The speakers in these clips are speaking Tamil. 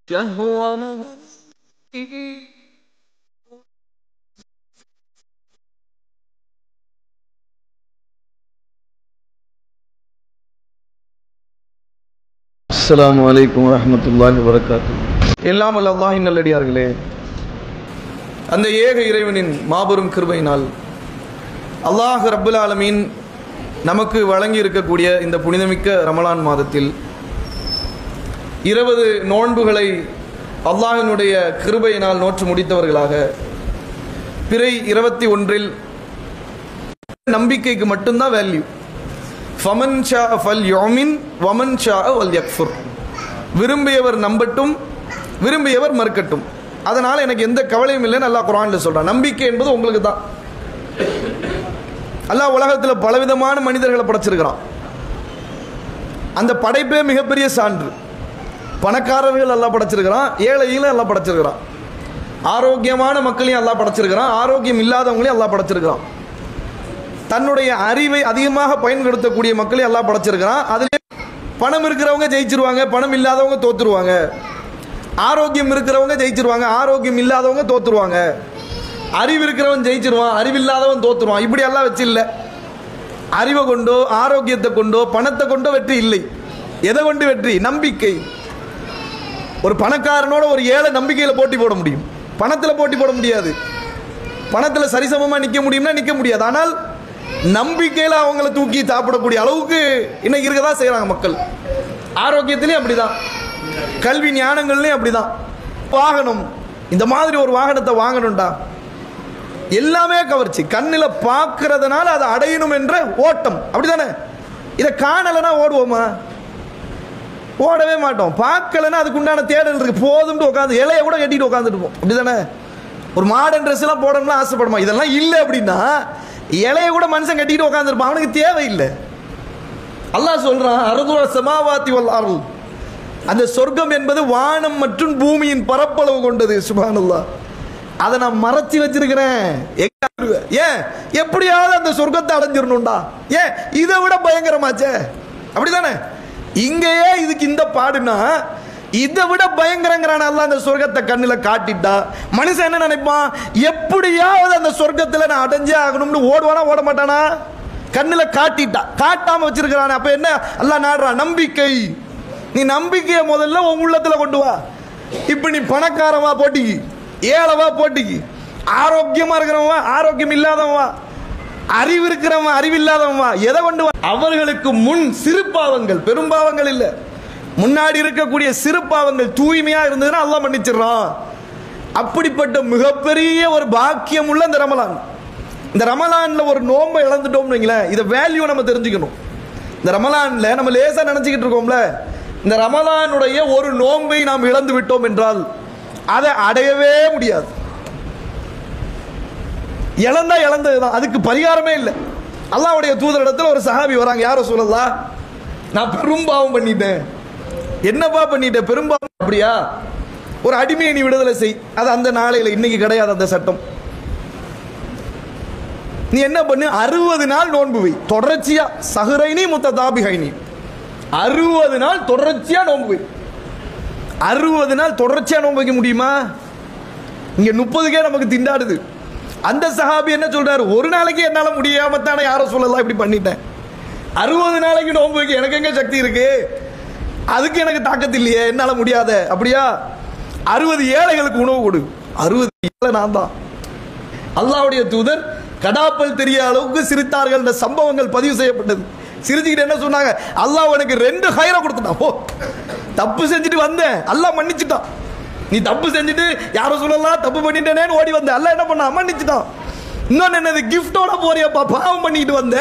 அஸ்ஸலாமு அலைக்கும் வரஹ்மத்துல்லாஹி வபரகாத்துஹு. எல்லாம் வல்ல அல்லாஹ்வின் நல்லடியார்களே, அந்த ஏக இறைவனின் மாபெரும் கிருபையினால் அல்லாஹ் ரப்புல் ஆலமீன் நமக்கு வழங்கி இருக்கக்கூடிய இந்த புனிதமிக்க ரமலான் மாதத்தில் 20 நோன்புகளை அல்லாஹ்வினுடைய கிருபையினால் நோற்று முடித்தவர்களாக பிறை 21 நம்பிக்கைக்கு மட்டும்தான் வேல்யூ. ஃபமன் ஷா ஃபல் யுமின் வமன் ஷா வல் யக்ஃபுர். விரும்பியவர் நம்பட்டும், விரும்பியவர் மறுக்கட்டும். அதனால் எனக்கு எந்த கவலையும் இல்லைன்னு அல்லாஹ் குர்ஆனில் சொல்கிறான். நம்பிக்கை என்பது உங்களுக்கு தான். அல்லாஹ் உலகத்தில் பலவிதமான மனிதர்களை படைச்சிருக்கிறான். அந்த படைப்பே மிகப்பெரிய சான்று. பணக்காரர்கள் அல்லாஹ் படைச்சிருக்கிறான், ஏழைகளும் அல்லாஹ் படைச்சிருக்கிறான். ஆரோக்கியமான மக்களையும் அல்லாஹ் படைச்சிருக்கிறான், ஆரோக்கியம் இல்லாதவங்களையும் அல்லாஹ் படைச்சிருக்கிறான். தன்னுடைய அறிவை அதிகமாக பயன்படுத்தக்கூடிய மக்களை எல்லாம் படைச்சிருக்கிறான். அதிலே பணம் இருக்கிறவங்க ஜெயிச்சிருவாங்க, பணம் இல்லாதவங்க தோத்துருவாங்க. ஆரோக்கியம் இருக்கிறவங்க ஜெயிச்சிருவாங்க, ஆரோக்கியம் இல்லாதவங்க தோத்துருவாங்க. அறிவு இருக்கிறவன் ஜெயிச்சிருவான், அறிவில்லாதவன் தோத்துருவான். இப்படி எல்லாம் வச்சு இல்லை. அறிவை கொண்டோ ஆரோக்கியத்தை கொண்டோ பணத்தை கொண்டோ வெற்றி இல்லை. எதை கொண்டு வெற்றி? நம்பிக்கை. ஒரு பணக்காரனோட ஒரு ஏழை நம்பிக்கையில் போட்டி போட முடியும், பணத்தில் போட்டி போட முடியாது. பணத்தில் சரிசமமாக நிற்க முடியும்னா நிற்க முடியாது. ஆனால் நம்பிக்கையில் அவங்கள தூக்கி சாப்பிடக்கூடிய அளவுக்கு இன்னைக்கு இருக்க தான் செய்கிறாங்க மக்கள். ஆரோக்கியத்திலையும் அப்படிதான், கல்வி ஞானங்கள்லையும் அப்படிதான். வாகனம், இந்த மாதிரி ஒரு வாகனத்தை வாங்கணும்டா, எல்லாமே கவர்ச்சி. கண்ணில் பார்க்கறதுனால அதை அடையணும் என்ற ஓட்டம், அப்படிதானே? இதை காணலைன்னா ஓடுவோமா? ஓடவே மாட்டோம். பார்க்கலன்னா அதுக்குண்டான தேடல் இருக்கு, போதும்ட்டு உட்காந்து இலையை கூட கட்டிட்டு உட்காந்துட்டு இருப்போம், அப்படிதானே? ஒரு மாடர்ன் ட்ரெஸ் எல்லாம் போடணும்னா ஆசைப்படுமா? இதெல்லாம் இல்லை அப்படின்னா இலையை கூட மனுஷன் கட்டிட்டு உட்காந்துருப்பான், அவனுக்கு தேவையில்லை. அல்லாஹ் சொல்றான், அர்துல் ஸமாவாத்தி வல் அர்ள். அந்த சொர்க்கம் என்பது வானம் மற்றும் பூமியின் பரப்பளவு கொண்டது. சுப்ஹானல்லாஹ். அதை நான் மறைச்சி வச்சிருக்கிறேன். ஏன்? எப்படியாவது அந்த சொர்க்கத்தை அடைஞ்சிடணும்டா. ஏன்? இதை விட பயங்கரமாச்சே, அப்படிதானே? இங்கேயே இதுக்கு இந்த பாடுனா இதை விட பயங்கரங்கிறான அல்லாஹ் அந்த சொர்க்கத்தை கண்ணில் காட்டிட்டா மனுஷன் என்ன நினைப்பான்? எப்படியாவது அந்த சொர்க்கத்தில் நான் அடைஞ்சே ஆகணும்னு ஓடுவானா ஓட மாட்டானா? கண்ணில் காட்டிட்டா, காட்டாம வச்சிருக்கிறானே. அப்ப என்ன அல்லாஹ் நாடுறான்? நம்பிக்கை. நீ நம்பிக்கையை முதல்ல உன் உள்ளத்துல கொண்டு வா. இப்ப நீ பணக்காரவா போட்டிக்கு, ஏழவா போட்டிக்கு, ஆரோக்கியமா இருக்கிறவா ஆரோக்கியம் இல்லாதவா, அறிவு இருக்கிறவன் அறிவில்லாதவா, எதை கொண்டு வா? அவர்களுக்கு முன் சிறு பாவங்கள், பெரும்பாவங்கள் இல்லை, முன்னாடி இருக்கக்கூடிய சிறு பாவங்கள் தூய்மையா இருந்ததுன்னா அல்லாஹ் மன்னிச்சிடறான். அப்படிப்பட்ட மிகப்பெரிய ஒரு பாக்கியம் உள்ள இந்த ரமலான். இந்த ரமலான்ல ஒரு நோன்பை இழந்துட்டோம்னு வைங்களேன், இதை வேல்யூ நம்ம தெரிஞ்சுக்கணும். இந்த ரமலான்ல நம்ம லேசா நினைச்சுக்கிட்டு இருக்கோம்ல, இந்த ரமலானுடைய ஒரு நோன்பை நாம் இழந்து விட்டோம் என்றால் அதை அடையவே முடியாது. இழந்தா இழந்ததுதான், அதுக்கு பரிகாரமே இல்லை. அல்லாஹ்வுடைய தூதரிடத்தில் ஒரு சஹாபி வராங்க, யார ரசூலல்லாஹ், நான் பெரும்பாவம் பண்ணிட்டேன். என்னப்பா பண்ணிட்ட? பெரும்பாவம். அப்படியா? ஒரு அடிமையை நீ விடுதலை செய். அது அந்த நாளையில, இன்னைக்கு கிடையாது அந்த சட்டம். நீ என்ன பண்ணு? 60 நாள் நோன்பு வை தொடர்ச்சியா. சஹரைனி முத்ததாபிகைனி, 60 நாள் தொடர்ச்சியா நோன்பு வை. 60 நாள் தொடர்ச்சியா நோன்பு வைக்க முடியுமா? இங்க 30க்கே நமக்கு திண்டாடுது. அந்த சஹாபி என்ன சொல்றாரு? ஒரு நாளைக்கு என்னால முடியாம தானே யார சொல்லலாம் இப்படி பண்ணிட்டேன். 60 நாளைக்கு நோன்பு வைக்க எனக்கு எங்க சக்தி இருக்கு? அதுக்கு எனக்கு தாக்கத்து இல்லையே, என்னால முடியாத. அப்படியா? 60 ஏழைகளுக்கு உணவு கொடு. 60 ஏழை நான் தான். அல்லாஹ்வுடைய தூதர் கடாப்பல் தெரிய அளவுக்கு சிரித்தார்கள். இந்த சம்பவங்கள் பதிவு செய்யப்பட்டது. சிரிச்சுக்கிட்டு என்ன சொன்னாங்க? அல்லாஹ் உனக்கு 2 ஹைரை கொடுத்துட்டான். ஓ, தப்பு செஞ்சுட்டு வந்தேன், அல்லாஹ் மன்னிச்சுட்டான். நீ தப்பு செஞ்சுட்டு யாரும் சொல்லலாம் தப்பு பண்ணிட்டேனேன்னு ஓடி வந்த, அல்லாஹ் என்ன பண்ண? மன்னிச்சுட்டான். இன்னொன்னு என்னது? கிஃப்டோட போறியப்பா, பாவம் பண்ணிட்டு வந்த,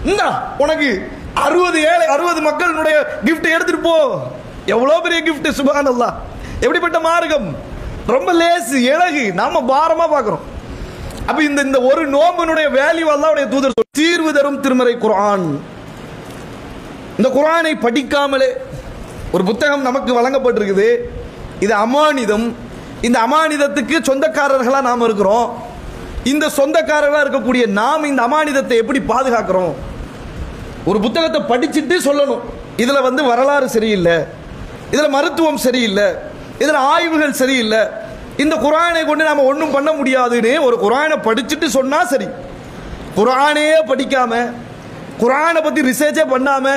இந்தா உனக்கு 60 ஏழை 60 மக்களுடைய கிஃப்ட் எடுத்துட்டு போ. எவ்வளவு பெரிய கிஃப்ட்! சுப்ஹானல்லாஹ். எப்படிப்பட்ட மார்க்கம்! ரொம்ப லேசு, இலகு. நாம பாரமா பார்க்கிறோம். அப்ப இந்த ஒரு நோம்பினுடைய வேல்யூ அல்லாஹ்வுடைய தூதர் தீர்வு தரும் திருமறை குர்ஆன். இந்த குர்ஆனை படிக்காமலே ஒரு புத்தகம் நமக்கு வழங்கப்பட்டிருக்குது. இது அமானிதம். இந்த அமானிதத்துக்கு சொந்தக்காரர்களா நாம் இருக்கிறோம். இந்த சொந்தக்காரர்களா இருக்கக்கூடிய நாம் இந்த அமானிதத்தை எப்படி பாதுகாக்கிறோம்? ஒரு புத்தகத்தை படிச்சுட்டு சொல்லணும், இதுல வரலாறு சரியில்லை, இதுல மருத்துவம் சரியில்லை, இதில் ஆய்வுகள் சரியில்லை, இந்த குர்ஆனை கொண்டு நாம ஒன்றும் பண்ண முடியாதுன்னு ஒரு குர்ஆனை படிச்சுட்டு சொன்னா சரி. குர்ஆனே படிக்காம, குர்ஆனை பத்தி ரிசர்ச்சே பண்ணாம,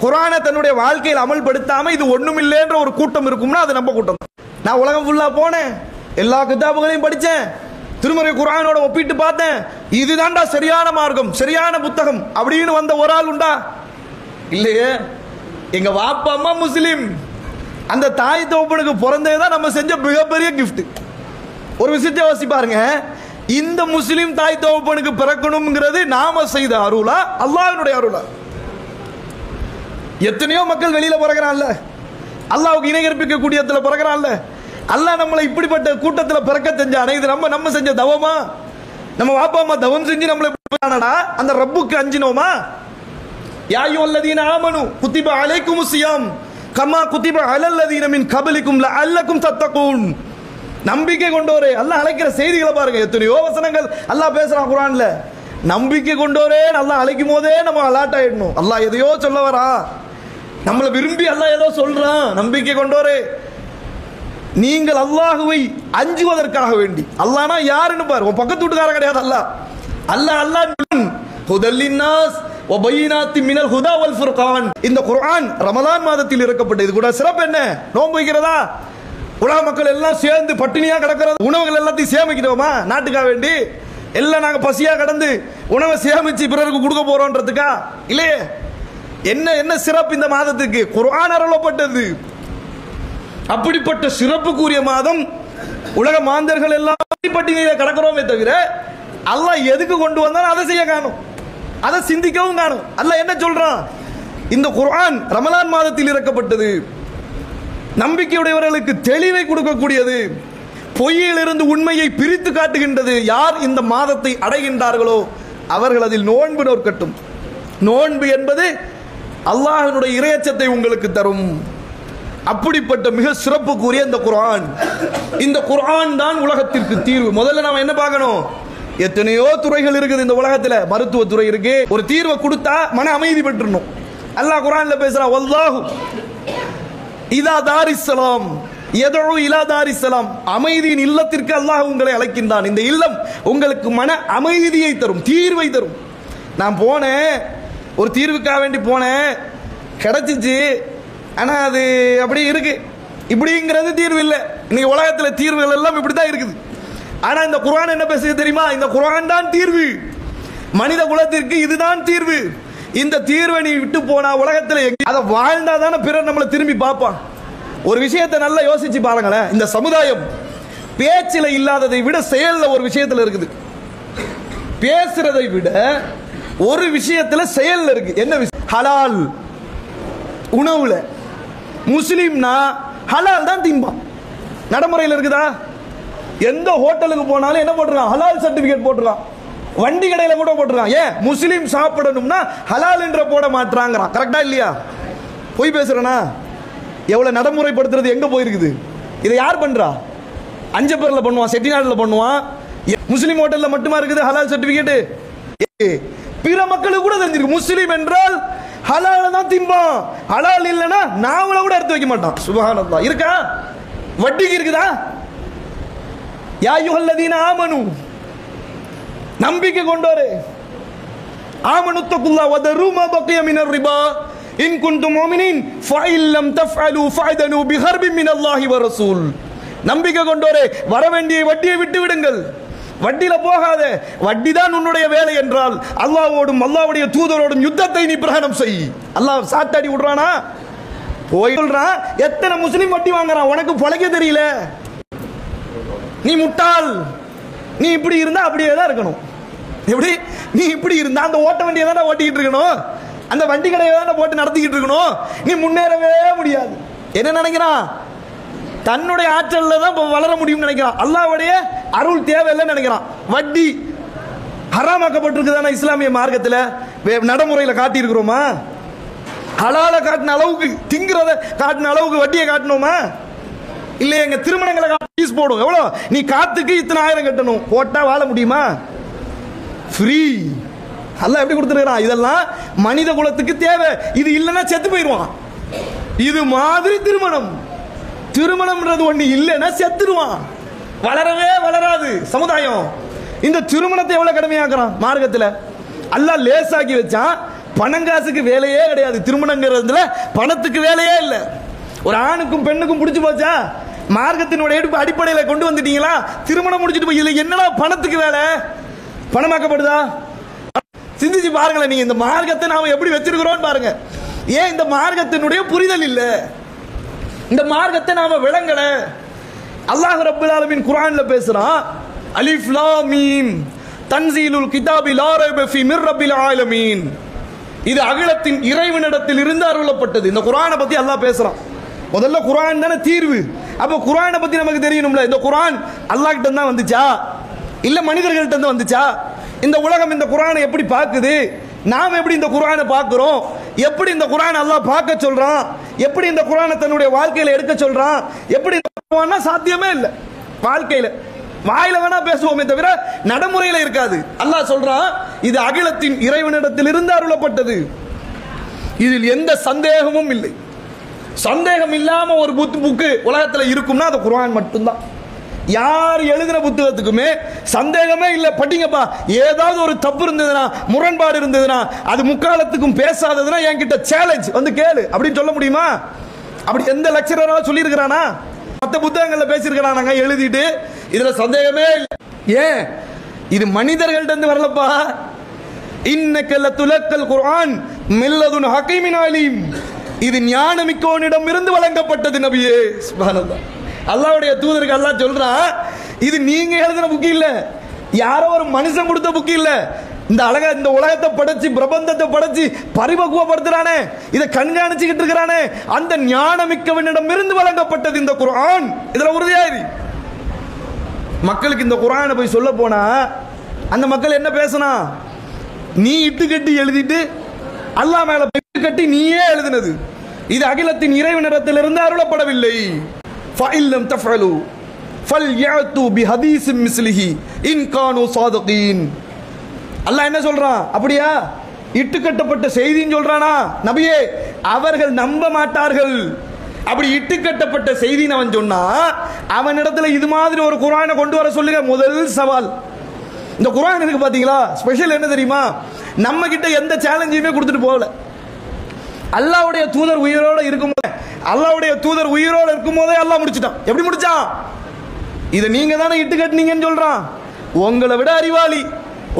குர்ஆனை தன்னுடைய வாழ்க்கையில் அமல்படுத்தாம இது ஒண்ணும் இல்லைன்ற ஒரு கூட்டம் இருக்கும்னா அது நம்ம கூட்டம். நான் உலகம் ஃபுல்லா போனேன், எல்லா கிதாபுகளையும் படிச்சேன், திருமறை குர்ஆனோட ஒப்பிட்டு பார்த்தேன், இதுதான்டா சரியான மார்க்கம், சரியான புத்தகம் அப்படின்னு வந்த ஒரு ஆள் உண்டா? இல்லையே. எங்க வாப்பா அம்மா முஸ்லிம், அந்த தாய் தகப்பனுக்கு பிறந்ததுதான் நம்ம செஞ்ச மிகப்பெரிய கிஃப்ட். ஒரு விஷயத்தை யோசிச்சு பாருங்க, இந்த முஸ்லிம் தாய் தகப்பனுக்கு பிறக்கணும்ங்கிறது நாம செய்த அருளா அல்லாஹ்வுடைய அருளா? எத்தனையோ மக்கள் வெளியில பிறகுறான்ல, அல்லாஹ்வுக்கு இணை கற்பிக்க கூடியத்துல பிறகுறான்ல, அல்லாஹ் நம்மளை இப்படிப்பட்ட கூட்டத்தில் பிறக்க செஞ்சானே, இது நம்ம செஞ்ச தவமா? நம்ம வாப்பா அம்மா தவம் செஞ்சு நம்மளை அந்த ரப்புக்கு அஞ்சினோமா? யா அய்யுஹல்லதீன ஆமனு குத்திப அலைக்குமுஸ் ஸியாம் கமா குத்திப அலல்லதீன மின் கப்லிக்கும் லஅல்லக்கும் தத்தகூன். நம்பிக்கை கொண்டோரே, அல்லாஹ் அழைக்கிற செய்திகளை பாருங்க, எத்தனையோ வசனங்கள் அல்லாஹ் பேசுறான் குர்ஆன்ல. நம்பிக்கை கொண்டோரே அல்லாஹ் அழைக்கும் போதே நம்ம அலர்ட் ஆயிடணும். அல்லாஹ் எதையோ சொல்ல வரா, நம்மளை விரும்பி அல்லாஹ் ஏதோ சொல்றான். நம்பிக்கை கொண்டோரே, நீங்கள் அல்லாஹுவை அஞ்சுவதற்காக வேண்டி. அல்லாஹ்னா யாருன்னு பாரு, உன் பக்கத்து வீட்டுக்கார கிடையாது. அல்லாஹ் அல்லாஹ் அல்லாஹ் ஹுதல்லின்னாஸ் வ பையினாத்தி மினல் ஹுதா வல் ஃபுர்கான். இந்த குர்ஆன் ரமலான் மாதத்தில் இறக்கப்பட்டது. இது கூட சிறப்பு என்ன? நோன்பு வைக்கிறதா? உலக மக்கள் எல்லாம் சேர்ந்து பட்டினியா கிடக்கிறது, உணவுகள் எல்லாத்தையும் சேமிக்கிறோமா நாட்டுக்காக வேண்டி? எல்லாம் நாங்க பசியா கடந்து உணவை சேமிச்சு பிறருக்கு கொடுக்க போறோம்ன்றதுக்கா? இல்லையே. என்ன என்ன சிறப்பு இந்த மாதத்துக்கு? குர்ஆன் அருளப்பட்டது. அப்படிப்பட்ட சிறப்புக்குரிய மாதம். உலக மாந்தர்கள் எல்லாம் பட்டினியில கிடக்கிறோமே தவிர அல்லாஹ் எதுக்கு கொண்டு வந்தாலும் அதை செய்ய காணும், அதை சிந்திக்கவும் காணும். அல்லாஹ் என்ன சொல்றான்? இந்த குர்ஆன் ரமலான் மாதத்தில் இறக்கப்பட்டது, நம்பிக்கையுடையவர்களுக்கு தெளிவை கொடுக்கக்கூடியது, பொய்யிலிருந்து உண்மையை பிரித்து காட்டுகின்றது. யார் இந்த மாதத்தை அடைகின்றார்களோ அவர்கள் அதில் நோன்பு நோக்கட்டும். நோன்பு என்பது அல்லாஹ்வினுடைய இறையச்சத்தை உங்களுக்கு தரும். அப்படிப்பட்ட மிக சிறப்புக்குரிய இந்த குர்ஆன், இந்த குர்ஆன் தான் உலகத்திற்கு தீர்வு. முதல்ல நாம என்ன பார்க்கணும்? எத்தனையோ துறைகள் இருக்குது இந்த உலகத்தில். மருத்துவ துறை இருக்கு. ஒரு தீர்வை கொடுத்தா மன அமைதி பெற்றுணும். அல்லாஹ் குர்ஆன்ல பேசுறான், வல்லாஹு இதா தாரிஸ்ஸலாம் யதுஉ இலா தாரிஸ்ஸலாம். அமைதியின் இல்லத்திற்கு அல்லாஹ் உங்களை அழைக்கின்றான். இந்த இல்லம் உங்களுக்கு மன அமைதியை தரும், தீர்வை தரும். நான் போனேன், ஒரு தீர்வுக்காக வேண்டி போனேன், கிடைச்சிச்சு. ஆனா அது அப்படி இருக்கு, இப்படிங்கிறது தீர்வு இல்லை. இன்னைக்கு உலகத்தில் தீர்வுகள் எல்லாம் இப்படித்தான் இருக்குது. ஆனா இந்த குர்ஆன் என்ன பேசுது தெரியுமா? இந்த குர்ஆன் தான் தீர்வு. மனித குலத்திற்கு இதுதான் தீர்வு. இந்த தீர்வை நீ விட்டு போனா உலகத்தில் அதை வாழ்ந்தா தானே பிறர் நம்மளை திரும்பி பார்ப்பான். ஒரு விஷயத்தை நல்லா யோசிச்சு பாருங்களேன். இந்த சமுதாயம் பேச்சில இல்லாததை விட செயல்ல ஒரு விஷயத்துல இருக்குது. பேசுறதை விட ஒரு விஷயத்துல செயல்ல இருக்கு. என்ன விஷயம்? ஹலால். உணவுல முஸ்லிம்னா ஹலால் தான் திம்பான். நடைமுறையில் இருக்குதா? எந்த ஹோட்டலுக்கு போனாலும் என்ன போட்டுருக்கான்? ஹலால் சர்டிபிகேட் போட்டுருக்கான். வண்டி கடையில கூட போட்டுருக்கான். ஏன்? முஸ்லிம் சாப்பிடணும்னா ஹலால் என்ற போட மாட்டாங்கிறான். கரெக்டா இல்லையா? போய் பேசுறனா? எவ்வளவு நடைமுறைப்படுத்துறது எங்க போயிருக்குது? இதை யார் பண்றா? அஞ்சப்பேர்ல பண்ணுவான், செட்டிநாடுல பண்ணுவான். முஸ்லிம் ஹோட்டல்ல மட்டுமா இருக்குது ஹலால் சர்டிபிகேட்? பிற மக்களுக்கு கூட தெரிஞ்சிருக்கு. முஸ்லிம் என்றால் ஹலால் தான் திம்பான். ஹலால் இல்லைன்னா நாவல கூட எடுத்து வைக்க மாட்டான். சுப்ஹானல்லாஹ். இருக்கா? வட்டிக்கு இருக்குதா? யா அய்யுஹல்லதீன ஆமனு, நம்பிக்கை கொண்டோரே, ஆமனு தக்குல்லாஹ் வ தரு மா பக்கிய மினர் ரிபா இன் குன்தும் முஃமினீன் ஃபஇன் லம் தஃஅலு ஃபஅதனு பிஹர்பின் மினல்லாஹி வ ரசூல். நம்பிக்கை கொண்டோரே, வர வேண்டிய வட்டியை விட்டு விடுங்கள். வட்டியில போகாத. வட்டி தான் உன்னுடைய வேலை என்றால் அல்லாஹ்வோடும் அல்லாஹ்வுடைய தூதரோடும் யுத்தத்தை நீ பிரகடனம் செய். அல்லாஹ் சாத்தாடி விடுறானா? போய் சொல்றான், எத்தனை முஸ்லிம் வட்டி வாங்குறான், உனக்கு பொழைக்க தெரியல, நீ முட்டாள். நீ இப்படி இருந்தா அப்படியே தான் இருக்கணும். எப்படி? நீ இப்படி இருந்தா அந்த ஓட்ட வண்டியை தான் ஓட்டிக்கிட்டு இருக்கணும், அந்த வண்டி கடையை தான் போட்டு நடத்திக்கிட்டு இருக்கணும். நீ முன்னேறவே முடியாது. என்ன நினைக்கிறான்? தன்னுடைய ஆற்றல்ல தான் வளர முடியும்னு நினைக்கிறான். அல்லாஹ்வுடைய அருள் தேவையில்லைன்னு நினைக்கிறான். வட்டி ஹராமாக்கப்பட்டிருக்குதான இஸ்லாமிய மார்க்கத்தில்? நடைமுறையில் காட்டி இருக்கிறோமா? ஹலால காட்டின அளவுக்கு, திங்கிறத காட்டின அளவுக்கு வட்டியை காட்டணுமா? இல்லை, எங்க திருமணங்களை ஃபீஸ் போடும். எவ்வளோ? நீ காத்துக்கு இத்தனை ஆயிரம் கட்டணும். போட்டா வாழ முடியுமா? ஃப்ரீ. அல்லாஹ் எப்படி கொடுத்துருக்கான்? இதெல்லாம் மனித குலத்துக்கு தேவை. இது இல்லைன்னா செத்து போயிடுவான். இது மாதிரி திருமணம், திருமணம்ன்றது ஒண்ணு இல்லைன்னா செத்துருவான், வளரவே வளராது சமுதாயம். இந்த திருமணத்தை எவ்வளவு கடுமையாக்குறான் மார்க்கத்தில். அல்லாஹ் லேசாக்கி வச்சான். பணங்காசுக்கு வேலையே கிடையாது, திருமணங்கிறதுல பணத்துக்கு வேலையே இல்லை. ஒரு ஆணுக்கும் பெண்ணுக்கும் பிடிச்சு போச்சா, மார்க்கத்தினுடைய அடிப்படையில் கொண்டு வந்துட்டீங்களா, திருமணம் முடிச்சுட்டு போய் இல்லை என்னடா பணத்துக்கு வேலை, பணமாக்கப்படுதா? சிந்திச்சு பாருங்களேன். நீங்க இந்த மார்க்கத்தை நாம எப்படி வச்சிருக்கிறோம் பாருங்க. ஏன் இந்த மார்க்கத்தினுடைய புரிதல் இல்லை, இந்த மார்க்கத்தை நாம விளங்கல. அல்லாஹ் ரப்பல் ஆலமீன் குர்ஆன்ல பேசுறான், அலிஃப் லாம் மீம் தன்சீலுல் கிதாபி லா ரைப ஃபீ மிர் ரப்பில் ஆலமீன். இது அகிலத்தின் இறைவனிடத்தில் இருந்து அருளப்பட்டது. இந்த குர்ஆனை பத்தி அல்லாஹ் பேசுறான். முதல்ல குர்ஆன் தானே தீர்வு. அப்ப குர்ஆனை பத்தி நமக்கு தெரியணும்ல. இந்த குர்ஆன் அல்லாஹ் கிட்ட தான் வந்துச்சா இல்ல மனிதர்கள்ட்ட இருந்து வந்துச்சா? இந்த உலகம் இந்த குர்ஆனை எப்படி பார்க்குது, நாம் எப்படி இந்த குர்ஆனை பார்க்கிறோம், எப்படி இந்த குர்ஆனை அல்லாஹ் பார்க்க சொல்றான், எப்படி இந்த குர்ஆனை தன்னுடைய வாழ்க்கையில எடுக்க சொல்றான், எப்படி சாத்தியமே இல்லை. வாழ்க்கையில வாயில வேணா பேசுவோமே தவிர நடைமுறையில இருக்காது. அல்லாஹ் சொல்றான், இது அகிலத்தின் இறைவனிடத்தில் இருந்து அருளப்பட்டது, இதில் எந்த சந்தேகமும் இல்லை. சந்தேகம் இல்லாம ஒரு புக்கு உலகத்துல இருக்கும்னா அது குர்ஆன் மட்டும்தான். யார் எழுதின புத்தகத்துக்குமே சந்தேகமே இல்லை. படிங்கப்பா, ஏதாவது ஒரு தப்பு இருந்ததுன்னா, முரண்பாடு இருந்ததுன்னா, அது முக்காலத்துக்கும் பேசாததுன்னா என்கிட்ட சேலஞ்ச் வந்து கேளு அப்படின்னு சொல்ல முடியுமா? அப்படி எந்த லெக்சரராவது சொல்லி இருக்கிறானா? மற்ற புத்தகங்கள்ல பேசியிருக்கிறானாங்க எழுதிட்டு இதுல சந்தேகமே இல்லை. ஏன்? இது மனிதர்கள்ட்ட இருந்து வரலப்பா. இன்னக லதுலக்கல் குர்ஆன் மில்லதுன் ஹகீமின் அலீம். இது ஞானமிக்கோனிடம் இருந்து வழங்கப்பட்டது நபியே. சுப்ஹானல்லாஹ். அல்லாஹ்வுடைய தூதருக்கு அல்லாஹ் சொல்றான், இது நீங்க எழுதின புக்கு இல்ல, யாரோ ஒரு மனுஷன் கொடுத்த புக்கு இல்ல. இந்த அழகா இந்த உலகத்தை படைச்சு பிரபந்தத்தை படைச்சு பரிபக்குவப்படுத்துறானே, இதை கண்காணிச்சுக்கிட்டு இருக்கிறானே, அந்த ஞானமிக்கவனிடம் இருந்து வழங்கப்பட்டது இந்த குர்ஆன். இதுல உறுதியாயிரு. மக்களுக்கு இந்த குர்ஆனை போய் சொல்ல போனா அந்த மக்கள் என்ன பேசினா, நீ இட்டு கட்டி எழுதிட்டு அல்லாஹ் மேல இட்டு கட்டி நீயே எழுதினது, இது அகிலத்தின் இறைவனிடத்திலிருந்து அருளப்படவில்லை. ஃபஇல்லம் தஃஅலு ஃபல்யஅது பிஹதீஸின் மிஸ்லிஹி இன் கானூ ஸாதிகீன். அல்லாஹ் என்ன சொல்றான்? அப்படியா இட்டு கட்டப்பட்ட செய்தின்னு சொல்றானா? நபியே, அவர்கள் நம்ப மாட்டார்கள். அப்படி இட்டு கட்டப்பட்ட செய்தின்னு அவன் சொன்னா, அவனிடத்துல இது மாதிரி ஒரு குர்ஆனை கொண்டு வர சொல்லுங்க. முதல் சவால். இந்த குர்ஆன் இருக்கு பாத்தீங்களா, ஸ்பெஷல் என்ன தெரியுமா? நம்ம கிட்ட எந்த சேலஞ்சையுமே கொடுத்துட்டு போகல. அல்லாஹ்வுடைய தூதர் உயிரோட இருக்கும்போது, அல்லாஹ்வுடைய தூதர் உயிரோட இருக்கும்போதே அல்லாஹ் முடிச்சிட்டான். எப்படி முடிச்சான்? இதை நீங்க தானே இட்டு கட்டினீங்கன்னு சொல்றான். உங்களை விட அறிவாளி,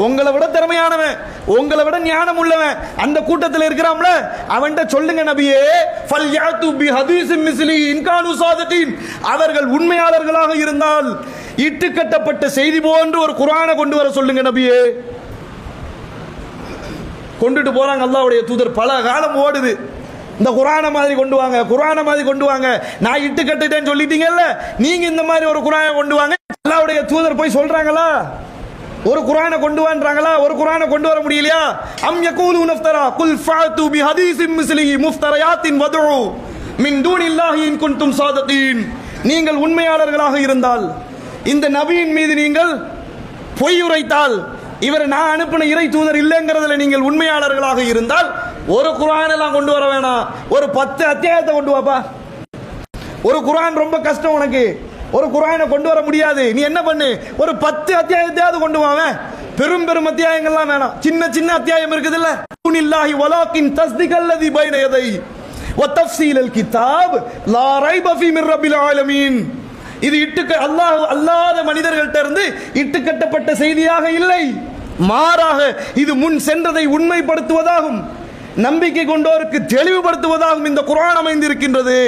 உங்களை விட திறமையானவன், உங்களை விட ஞானம் உள்ளவன் அந்த கூட்டத்தில் இருக்கிறான்ல, அவன்கிட்ட சொல்லுங்க நபியே, ஃபல்யஅது பிஹதீஸின் மிஸ்லி இன் கானூ ஸாதிகீன். அவர்கள் உண்மையாளர்களாக இருந்தால் இட்டு கட்டப்பட்ட செய்தி போன்று ஒரு குர்ஆனை கொண்டு வர சொல்லுங்க நபியே. கொண்டுட்டு போறாங்க அல்லாஹ்வுடைய தூதர். பல காலம் ஓடுது, இந்த குர்ஆனை மாதிரி கொண்டு வாங்க, குர்ஆனை மாதிரி கொண்டு வாங்க. நான் இட்டு கட்டிட்டேன்னு சொல்லிட்டீங்கல்ல, நீங்க இந்த மாதிரி ஒரு குர்ஆனை கொண்டு வாங்க. அல்லாஹ்வுடைய தூதர் போய் சொல்றாங்களா? ஒரு குர்ஆனை கொண்டு வான்றாங்களா? ஒரு குர்ஆனை கொண்டு வர முடியலையா? அம் யகூலூன இஃப்தரா குல் ஃபஅது பிஹதீஸின் மிஸ்லிஹி முஃப்தரயாத்தின் வதுஉ மின் தூனில்லாஹி இன் குன்தும் ஸாதிகீன். நீங்கள் உண்மையாளர்களாக இருந்தால், இந்த நபியின் மீது நீங்கள் பொய் உரைத்தால், இவர் நான் அனுப்பின இறை தூதர் இல்லைங்கிறதுல நீங்கள் உண்மையாளர்களாக இருந்தால், ஒரு குர்ஆன் எல்லாம் கொண்டு வர வேணாம், ஒரு 10 அத்தியாயத்தை கொண்டு வாப்பா. ஒரு குர்ஆன் ரொம்ப கஷ்டம் உனக்கு, ஒரு குர்ஆனை கொண்டு வர முடியாது, நீ என்ன பண்ணு, ஒரு 10 அத்தியாயத்தையாவது கொண்டு வாங்க. பெரும் பெரும் அத்தியாயங்கள்லாம் வேணாம், சின்ன சின்ன அத்தியாயம் இருக்குது இல்ல. குனில்லாஹி வலாக்கின் தஸ்திகல்லதி பைன யதை வ தஃஸீலல் கிதாப் லா ரைப ஃபீ மிர் ரப்பில் ஆலமீன். இது அல்லாஹ் அல்லாத மனிதர்கள்ட்ட இருந்து இட்டு கட்டப்பட்ட செய்தியாக இல்லை, மாறாக இது முன் சென்றதை உண்மைப்படுத்துவதாகும், நம்பிக்கை கொண்டோருக்கு தெளிவுபடுத்துவதாகும் இந்த குர்ஆன் அமைந்திருக்கின்றது.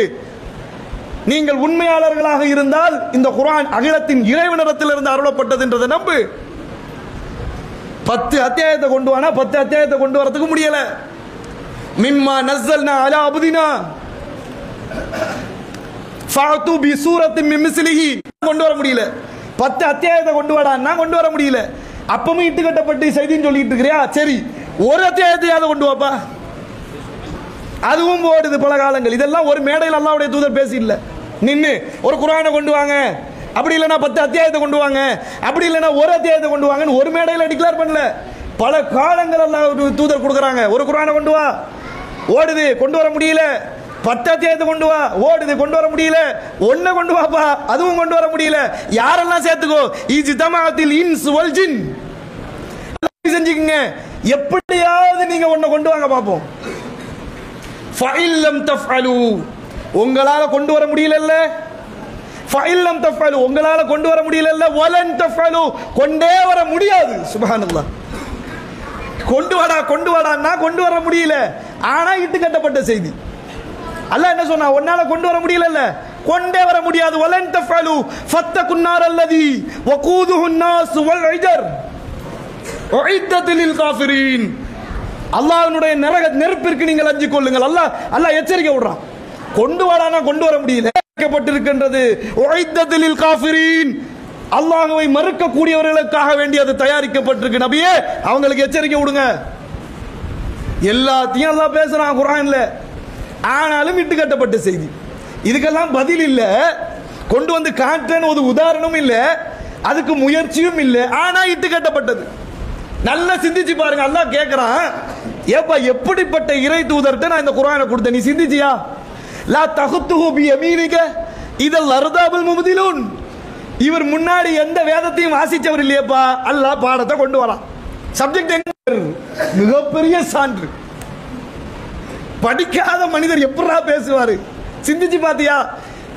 நீங்கள் உண்மையாளர்களாக இருந்தால் இந்த குர்ஆன் அகிலத்தின் இறைவனிடத்திலிருந்து அருளப்பட்டது என்றதை நம்பு. 10 அத்தியாயத்தை கொண்டு வானா 10 அத்தியாயத்தை கொண்டு வரதுக்கு முடியல. மிம்மா நஸ்ஸல்னா அலா அப்தினா ஃபஅது பி சூரத்தின் மின் மிஸ்லிஹி கொண்டு வர முடியல. 10 அத்தியாயத்தை கொண்டு வாடான்னா கொண்டு வர முடியல. அப்பவும் இட்டு கட்டப்பட்டு செய்தின்னு சொல்லிட்டு இருக்கிறியா? சரி, ஒரு அத்தியாயத்தையாவது கொண்டு வாப்பா. அதுவும் ஓடுது பல காலங்கள். இதெல்லாம் ஒரு மேடையில் அல்லாஹ்வுடைய தூதர் பேசி இல்ல, நின்னு ஒரு குர்ஆனை கொண்டு வாங்க, அப்படி இல்லைன்னா 10 அத்தியாயத்தை கொண்டு வாங்க, அப்படி இல்லைன்னா ஒரு அத்தியாயத்தை கொண்டு வாங்கன்னு ஒரு மேடையில் டிக்ளேர் பண்ணல. பல காலங்கள் அல்லாஹ்வுடைய தூதர் கொடுக்குறாங்க, ஒரு குர்ஆனை கொண்டு வா. ஓடுது, கொண்டு வர முடியல. 10 அத்தியாயத்தை கொண்டு வா, ஓடுது கொண்டு வர முடியல. ஒன்ன கொண்டு வாப்பா, அதுவும் கொண்டு வர முடியல. யாரெல்லாம் சேர்த்துக்கோ, இஜ்தமாஅத்தில் இன்ஸ் வல் ஜின், செஞ்சுக்கங்க. எப்படியாவது நீங்க ஒன்ன கொண்டு வாங்க பாப்போம். ஃபஇல்லம் தஃஅலு, உங்களால கொண்டு வர முடியல. ஃபஇல்லம் தஃஅலு, உங்களால கொண்டு வர முடியல. வலன் தஃஅலு, கொண்டே வர முடியாது. சுப்ஹானல்லாஹ். கொண்டு வாடா கொண்டு வாடான்னா கொண்டு வர முடியல. ஆனா இட்டு கட்டப்பட்ட செய்தி. அல்லாஹ் என்ன சொன்னா, உன்னால கொண்டு வர முடியல, கொண்டே வர முடியாது. வலன் தஃஅலு ஃபத்தகுன் நார் அல்லதி வகூதுஹுன் நாஸ் வல் இஜர் உஇத்தத் லில் காஃபிரீன். அல்லாஹ்வுடைய நெருப்பிற்கு நீங்கள் அஞ்சிக் கொள்ளுங்கள். அல்லாஹ் எச்சரிக்கை விடுறான். கொண்டு வாடானா கொண்டு வர முடியல. பட்டிருக்கின்றது உஇத்தத் லில் காஃபிரீன், அல்லாஹ்வை மறுக்கக்கூடியவர்களுக்காக வேண்டி அது தயாரிக்கப்பட்டிருக்கு. நபியே, அவங்களுக்கு எச்சரிக்கை விடுங்க. எல்லாத்தையும் அல்லாஹ் பேசுறான் குர்ஆன்ல. ஆனாலும் இட்டு கட்டப்பட்ட செய்தி. இதுக்கெல்லாம் பதில் இல்ல, கொண்டு வந்து காட்டுறேன்னு ஒரு உதாரணமும் இல்ல, அதுக்கு முயற்சியும் இல்ல. ஆனா இட்டு கட்டப்பட்டது. நல்லா சிந்திச்சு பாருங்க. அல்லாஹ் கேட்கிறான், ஏப்பா எப்படிப்பட்ட இறை தூதர்கிட்ட நான் இந்த குர்ஆனை கொடுத்தேன், நீ சிந்திச்சியா? லா தகுத்துஹு பி யமீனிக இதல் அர்தாபுல் முப்திலூன். இவர் முன்னாடி எந்த வேதத்தையும் வாசிச்சவர் இல்லையப்பா. அல்லாஹ் பாடத்தை கொண்டு வரான். சப்ஜெக்ட் என்ன? மிகப்பெரிய சான்று. படிக்காத மனிதர் எப்படா பேசுவாரு? சிந்திச்சு பாத்தியா?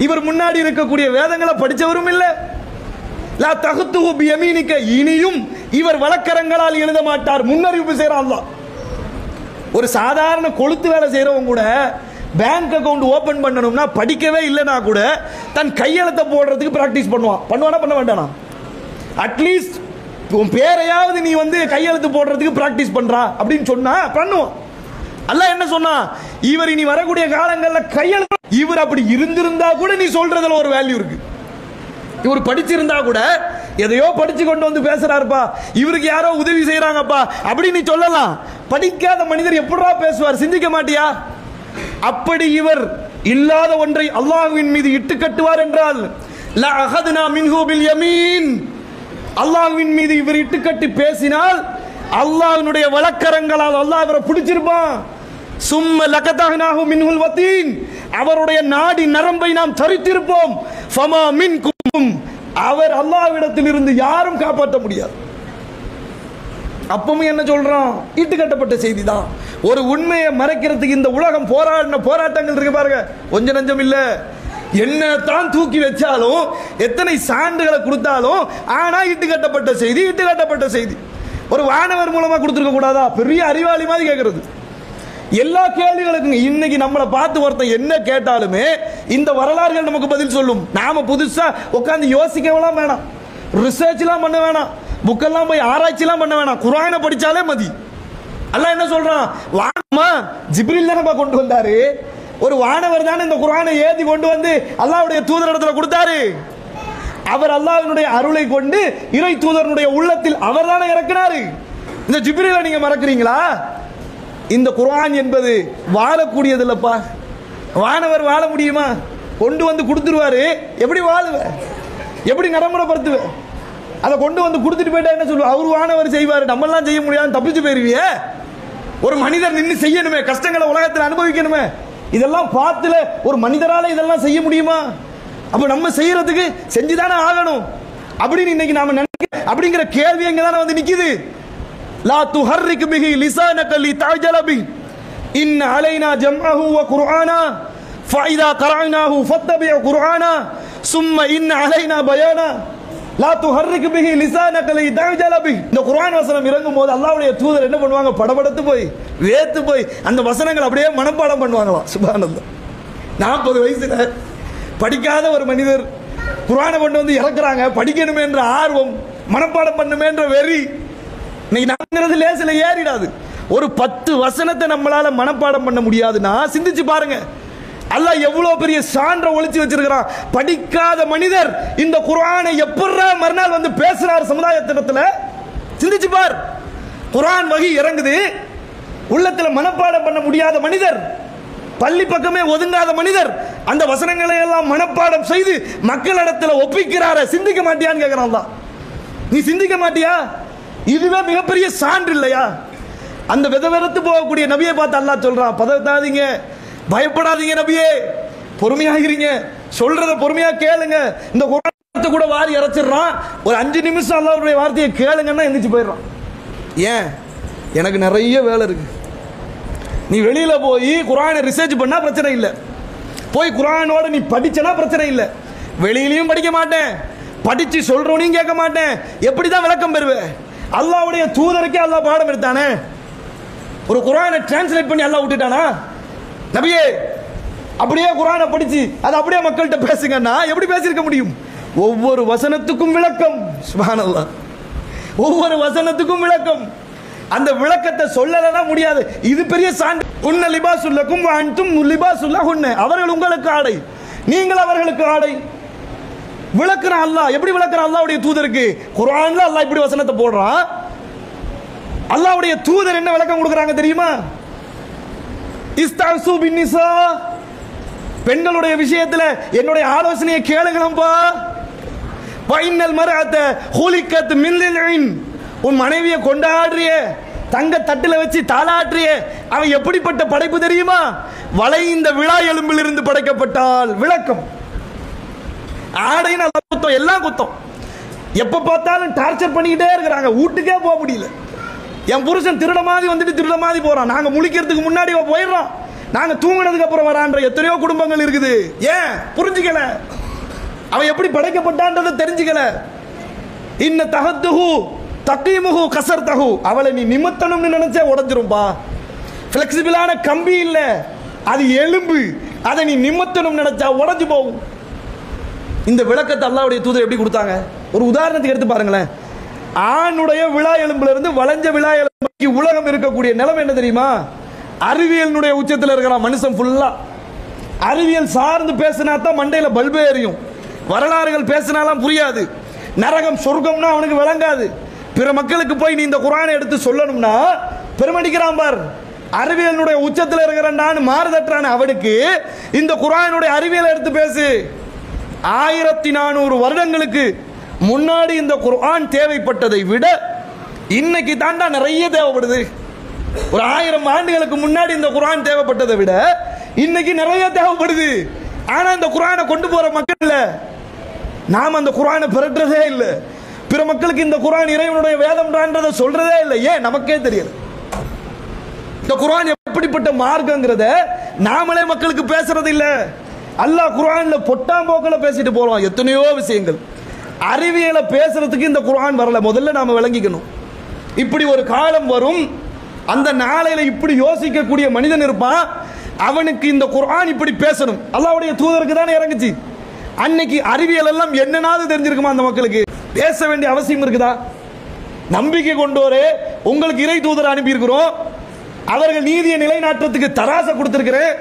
இவர் முன்னாடி இருக்கக்கூடிய வேதங்களை படிச்சவரும் இல்ல. லா தகுத்துஹு பி யமீனிக, இனியும் இவர் வழக்கரங்களால் எழுத மாட்டார். முன்னறிவிப்பு செய்யறான் அல்லாஹ். ஒரு சாதாரண கொளுத்து வேலை செய்யறவங்க கூட பேங்க் அக்கவுண்ட் ஓபன் பண்ணணும்னா படிக்கவே இல்லைனா கூட தன் கையெழுத்தை போடுறதுக்கு பிராக்டிஸ் பண்ணுவான். பண்ணுவானா பண்ண வேண்டானா? அட்லீஸ்ட் உன் பேரையாவது நீ வந்து கையெழுத்து போடுறதுக்கு பிராக்டிஸ் பண்றா அப்படின்னு சொன்னா பண்ணுவான். அல்லாஹ் என்ன சொன்னா, இவர் இனி வரக்கூடிய காலங்களில் கையெழுத்து, இவர் அப்படி இருந்திருந்தா கூட நீ சொல்றதுல ஒரு வேல்யூ இருக்கு. இவர் படிச்சிருந்தா கூட எதையோ படிச்சு கொண்டு வந்து பேசுறாருப்பா, இவருக்கு யாரோ உதவி செய்யறாங்கப்பா அப்படி நீ சொல்லலாம். படிக்காத மனிதர் எப்படா பேசுவார்? சிந்திக்க மாட்டியா? அப்படி இவர் இல்லாத ஒன்றை அல்லாஹ்வின் மீது இட்டு கட்டுவார் என்றால் லா அஹதுனா மின்ஹு பில் யமீன், அல்லாஹ்வின் மீது இவர் இட்டு கட்டி பேசினால் அல்லாஹ்வினுடைய வழக்கரங்களால் அல்லாஹ் இவரை பிடிச்சிருப்பான். சும்ம லகதஹ்னாஹு மின்ஹுல் வதீன், அவருடைய நாடி நரம்பை நாம் தரித்திருப்போம். ஃபமா மின்கும், அவர் அல்லாஹ்விடத்தில் இருந்து யாரும் காப்பாற்ற முடியாது. அப்பவும் என்ன சொல்றான்? இட்டு கட்டப்பட்ட செய்தி தான். ஒரு உண்மையை மறைக்கிறதுக்கு இந்த உலகம் போராடின போராட்டங்கள் இருக்கு பாருங்க, கொஞ்ச நஞ்சம் இல்ல. என்ன தான் தூக்கி வச்சாலும், எத்தனை சான்றுகளை கொடுத்தாலும், ஆனா இட்டு கட்டப்பட்ட செய்தி, இட்டு கட்டப்பட்ட செய்தி. ஒரு வானவர் மூலமா கொடுத்துருக்க கூடாதா? பெரிய அறிவாளி மாதிரி கேட்கறது. எல்லா கேள்விகளுக்கும் இன்னைக்கு நம்மளை பார்த்து ஒருத்தன் என்ன கேட்டாலுமே இந்த வரலாறுகள் நமக்கு பதில் சொல்லும். நாம புதுசா உட்காந்து யோசிக்கலாம் வேணாம், ரிசர்ச்லாம் பண்ண வேணாம், புக்கெல்லாம் போய் ஆராய்ச்சிலாம் பண்ண வேணாம். குர்ஆனை படிச்சாலே மதி. அல்லாஹ் என்ன சொல்றான்? வானமா ஜிப்ரீல் தானே கொண்டு வந்தாரு. ஒரு வானவர் தானே இந்த குர்ஆனை ஏத்தி கொண்டு வந்து அல்லாஹ்வுடைய தூதரிடத்துல கொடுத்தாரு. அவர் அல்லாஹ்வினுடைய அருளை கொண்டு இறை தூதருடைய உள்ளத்தில் அவர் தானே இறக்கினாரு. இந்த ஜிப்ரீலை நீங்க மறக்கிறீங்களா? இந்த குர்ஆன் என்பது வாழக்கூடியது இல்லப்பா. வானவர் வாழ முடியுமா? கொண்டு வந்து கொடுத்துருவாரு. எப்படி வாழுவ? எப்படி நடைமுறைப்படுத்துவ? அதை கொண்டு வந்து கொடுத்துட்டு போயிட்டா என்ன சொல்லுவா? அவர் வானவர் செய்வாரு, நம்மளாம் செய்ய முடியாது, தப்பிச்சு போயிருவிய. ஒரு மனிதர் நின்று செய்யணுமே, கஷ்டங்களை உலகத்தில் அனுபவிக்கணுமே. இதெல்லாம் பார்த்துல ஒரு மனிதரால இதெல்லாம் செய்ய முடியுமா? அப்ப நம்ம செய்யறதுக்கு செஞ்சுதானே ஆகணும் அப்படின்னு இன்னைக்கு நாம நினைக்க. அப்படிங்கிற கேள்வி எங்க தானே வந்து நிக்குது. லா துஹர்ரிக் பிஹி லிசானக லிதஅஜல பிஹி இன் அலைனா ஜம்அஹு வ குர்ஆனா ஃபஇதா கரஅனாஹு ஃபத்தபி' குர்ஆனா சும்ம இன் அலைனா பயானா லா துஹர்ரிக் பிஹி லிசானக லிதஅஜல பிஹி. இந்த குர்ஆன் வசனம் இறங்கும் போது அல்லாஹ்வுடைய தூதர் என்ன பண்ணுவாங்க? படபடத்து போய் வேத்து போய் அந்த வசனங்கள் அப்படியே மனப்பாடம் பண்ணுவாங்களாம். சுப்ஹானல்லாஹ். 40 வயசுல படிக்காத ஒரு மனிதர் குர்ஆனை கொண்டு வந்து இறக்குறாங்க. படிக்கணுமே என்ற ஆர்வம், மனப்பாடம் பண்ணுமே என்ற வெறி. இன்னைக்கு நாங்கிறது லேசில ஏறிடாது. ஒரு 10 வசனத்தை நம்மளால மனப்பாடம் பண்ண முடியாதுன்னா சிந்திச்சு பாருங்க. அல்லாஹ் எவ்வளவு பெரிய சான்றை ஒளிச்சு வச்சிருக்கிறான். படிக்காத மனிதர் இந்த குர்ஆனை எப்பறா மறுநாள் வந்து பேசுறார் சமுதாயத்திடத்துல? சிந்திச்சு பார். குர்ஆன் வகி இறங்குது, உள்ளத்துல மனப்பாடம் பண்ண முடியாத மனிதர், பள்ளி பக்கமே ஒதுங்காத மனிதர் அந்த வசனங்களை எல்லாம் மனப்பாடம் செய்து மக்களிடத்துல ஒப்பிக்கிறார. சிந்திக்க மாட்டியான்னு கேட்கிறான் அல்லாஹ். நீ சிந்திக்க மாட்டியா? இதுவே மிகப்பெரிய சான்று இல்லையா? அந்த விதவிதத்து போகக்கூடிய நபியை பார்த்து அல்லாஹ் சொல்றான், பதத்தாதீங்க, பயப்படாதீங்க நபியே, பொறுமையாகிறீங்க, சொல்றத பொறுமையா கேளுங்க. இந்த குர்ஆனை கூட வாரி இறைச்சிடுறான், ஒரு 5 நிமிஷம் அல்லாஹ்வுடைய வார்த்தையை கேளுங்கன்னா எந்திரிச்சு போயிடுறான். ஏன்? எனக்கு நிறைய வேலை இருக்கு. நீ வெளியில போய் குர்ஆனை ரிசர்ச் பண்ணா பிரச்சனை இல்லை, போய் குர்ஆனோட நீ படிச்சனா பிரச்சனை இல்லை. வெளியிலையும் படிக்க மாட்டேன், படிச்சு சொல்றவனையும் கேட்க மாட்டேன், எப்படிதான் விளக்கம் பெறுவேன்? அல்லாஹ்வுடைய தூதருக்கே அல்லாஹ் பாடம் எடுத்தானே, ஒரு குர்ஆனை டிரான்ஸ்லேட் பண்ணி அல்லாஹ் விட்டுட்டானா? நபியே அப்படியே குர்ஆனை படிச்சு அது அப்படியே மக்கள்கிட்ட பேசுங்கன்னா எப்படி பேசியிருக்க முடியும்? ஒவ்வொரு வசனத்துக்கும் விளக்கம். சுப்ஹானல்லாஹ், ஒவ்வொரு வசனத்துக்கும் விளக்கம். அந்த விளக்கத்தை சொல்லலனா முடியாது. இது பெரிய சான்று. உன்ன லிபாசுல்லக்கும் வ அன்தும் லிபாசுல்லஹுன்ன, அவர்கள் உங்களுக்கு ஆடை, நீங்கள் அவர்களுக்கு ஆடை. விளக்குற அல்லாஹ் எப்படி விளக்குற? அல்லாஹ்வுடைய தூதருக்கு குர்ஆன்ல அல்லாஹ் இப்படி வசனத்தை போடுறான். அல்லாஹ்வுடைய தூதர் என்ன விளக்கம் கொடுக்கறாங்க தெரியுமா? இஸ்தஅசு பின்னிசா, பெண்களுடைய விஷயத்துல என்னுடைய ஆலோசனையை கேளுங்களப்பா. வைனல் மர்அத ஹுலிகத் மின் லில்இன், உன் மனைவியை கொண்டாடுறிய, தங்க தட்டுல வச்சு தாளாட்டுறிய, அவன் எப்படிப்பட்ட படைப்பு தெரியுமா? வளைந்த விழா எலும்பில் இருந்து படைக்கப்பட்டால். விளக்கம். ஆடைன்னு குத்தம், எல்லாம் குத்தம். எப்ப பார்த்தாலும் டார்ச்சர் பண்ணிக்கிட்டே இருக்கிறாங்க, வீட்டுக்கே போக முடியல. என் புருஷன் திருட மாதிரி வந்துட்டு திருட மாதிரி போறான், நாங்க முழிக்கிறதுக்கு முன்னாடி போயிடுறோம், நாங்க தூங்கினதுக்கு அப்புறம் வரான்ற எத்தனையோ குடும்பங்கள் இருக்குது. ஏன்? புரிஞ்சுக்கல, அவன் எப்படி படைக்கப்பட்டான்றதை தெரிஞ்சுக்கல. இன்ன தகத்துஹு தகீமுஹு கசர்தஹு, அவளை நீ நிமித்தணும்னு நினைச்சே உடைஞ்சிரும்பா. ஃபிளெக்சிபிளான கம்பி இல்ல, அது எலும்பு, அதை நீ நிமித்தணும்னு நினைச்சா உடைஞ்சு போகும். இந்த விளக்கத்தை அல்லாஹ்வுடைய தூதர் எப்படி கொடுத்தாங்க? ஒரு உதாரணத்துக்கு எடுத்து பாருங்களேன். ஆணுடைய விழா எலும்புல இருந்து வளைஞ்ச விழா எலும்புக்கு உலகம் இருக்கக்கூடிய நிலைமை என்ன தெரியுமா? அறிவியலினுடைய உச்சத்தில் இருக்கிறான் மனுஷன் ஃபுல்லா. அறிவியல் சார்ந்து பேசினா தான் மண்டையில பல்பே எரியும், வரலாறுகள் பேசினாலாம் புரியாது, நரகம் சொர்க்கம்னா அவனுக்கு விளங்காது. பிற மக்களுக்கு போய் நீ இந்த குர்ஆனை எடுத்து சொல்லணும்னா பெருமடிக்கிறான் பார். அறிவியலினுடைய உச்சத்தில் இருக்கிறான்னு மாறுதற்றான அவனுக்கு இந்த குர்ஆனுடைய அறிவியலை எடுத்து பேசு. 1400 வருடங்களுக்கு முன்னாடி இந்த குர்ஆன் தேவைப்பட்டதை விட இன்னைக்கு தாண்டா நிறைய தேவைப்படுது. ஒரு 1000 ஆண்டுகளுக்கு முன்னாடி இந்த குர்ஆன் தேவைப்பட்டதை விட இன்னைக்கு நிறைய தேவைப்படுது. ஆனா இந்த குர்ஆனை கொண்டு போற மக்கள் இல்ல, நாம் அந்த குர்ஆனை பெறறதே இல்ல, பிற மக்களுக்கு இந்த குர்ஆன் இறைவனுடைய வேதம்ன்றதை சொல்றதே இல்லை. ஏன்? நமக்கே தெரியல. இந்த குர்ஆன் எப்படிப்பட்ட மார்க்கங்கிறத நாமளே மக்களுக்கு பேசுறது இல்ல. அல்லாஹ் குர்ஆன்ல பொட்டாம்போக்கல பேசிட்டு போறோம் எத்தனையோ விஷயங்கள். அறிவியலை பேசுறதுக்கு இந்த குர்ஆன் வரல. முதல்ல நாம விளங்கிக்கணும், இப்படி ஒரு காலம் வரும், அந்த நாளையில இப்படி யோசிக்கக்கூடிய மனிதன் இருப்பான், அவனுக்கு இந்த குர்ஆன் இப்படி பேசணும். அல்லாஹ்வுடைய தூதருக்கு தானே இறங்குச்சு. அன்னைக்கு அறிவியல் எல்லாம் என்னன்னாவது தெரிஞ்சிருக்குமா? அந்த மக்களுக்கு பேச வேண்டிய அவசியம் இருக்குதா? நம்பிக்கை கொண்டோரே, உங்களுக்கு இறை தூதர் அனுப்பி இருக்கிறோம், அவர்கள் நீதியை நிலைநாட்டுறதுக்கு தராசை கொடுத்திருக்கிறேன்,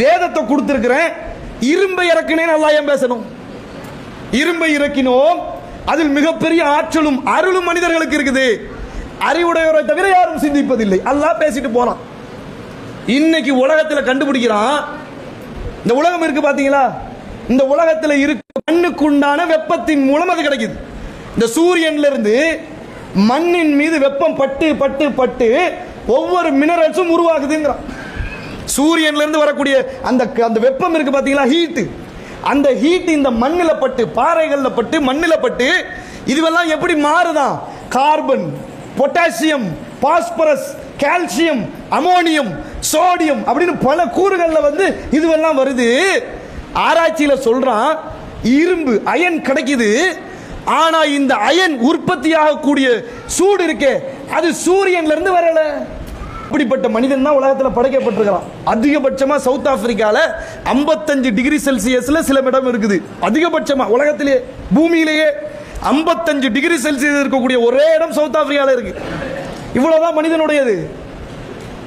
வேதத்தை கொடுத்திருக்கிறேன், இரும்பை இறக்கினேன். அல்லாஹ் ஏன் பேசணும்? இரும்பை இறக்கினோம், அதில் மிகப்பெரிய ஆற்றலும் அருளும் மனிதர்களுக்கு இருக்குது, அறிவுடையோரை தவிர யாரும் சிந்திப்பதில்லை. அல்லாஹ் பேசிட்டு போறான். இன்னைக்கு உலகத்தில் கண்டுபிடிக்கிறான், இந்த உலகம் இருக்கு பாத்தீங்களா, இந்த உலகத்தில் இருக்கு மண்ணுக்குண்டான வெப்பத்தின் மூலம் அது கிடைக்குது. இந்த சூரியன்ல இருந்து மண்ணின் மீது வெப்பம் பட்டு பட்டு பட்டு ஒவ்வொரு மினரல்ஸும் உருவாகுதுங்கிறான். சூரியன்ல இருந்து வரக்கூடிய அந்த அந்த வெப்பம் இருக்கு பாத்தீங்களா, ஹீட், அந்த ஹீட் இந்த மண்ணில பட்டு, பாறைகள்ல பட்டு, மண்ணில பட்டு, இதுவெல்லாம் எப்படி மாறுதான்? Carbon, potassium, phosphorus, calcium, ammonium, sodium அப்படின்னு பல கூறுகள்ல வந்து இதுவெல்லாம் வருது. ஆராய்ச்சியில சொல்றான், இரும்பு அயன் கிடைக்குது, ஆனா இந்த அயன் உற்பத்தி ஆகக்கூடிய சூடு இருக்கே அது சூரியன்ல இருந்து வரல. இப்படிப்பட்ட மனிதன் தான் உலகத்தில் படைக்கப்பட்டிருக்கிறான். அதிகபட்சமா சவுத் ஆப்பிரிக்கால 55 டிகிரி செல்சியஸ்ல சில இடம் இருக்குது. அதிகபட்சமா உலகத்திலே பூமியிலேயே 55 டிகிரி செல்சியஸ் இருக்கக்கூடிய ஒரே இடம் சவுத் ஆப்பிரிக்கால இருக்கு. இவ்வளவுதான் மனிதனுடையது.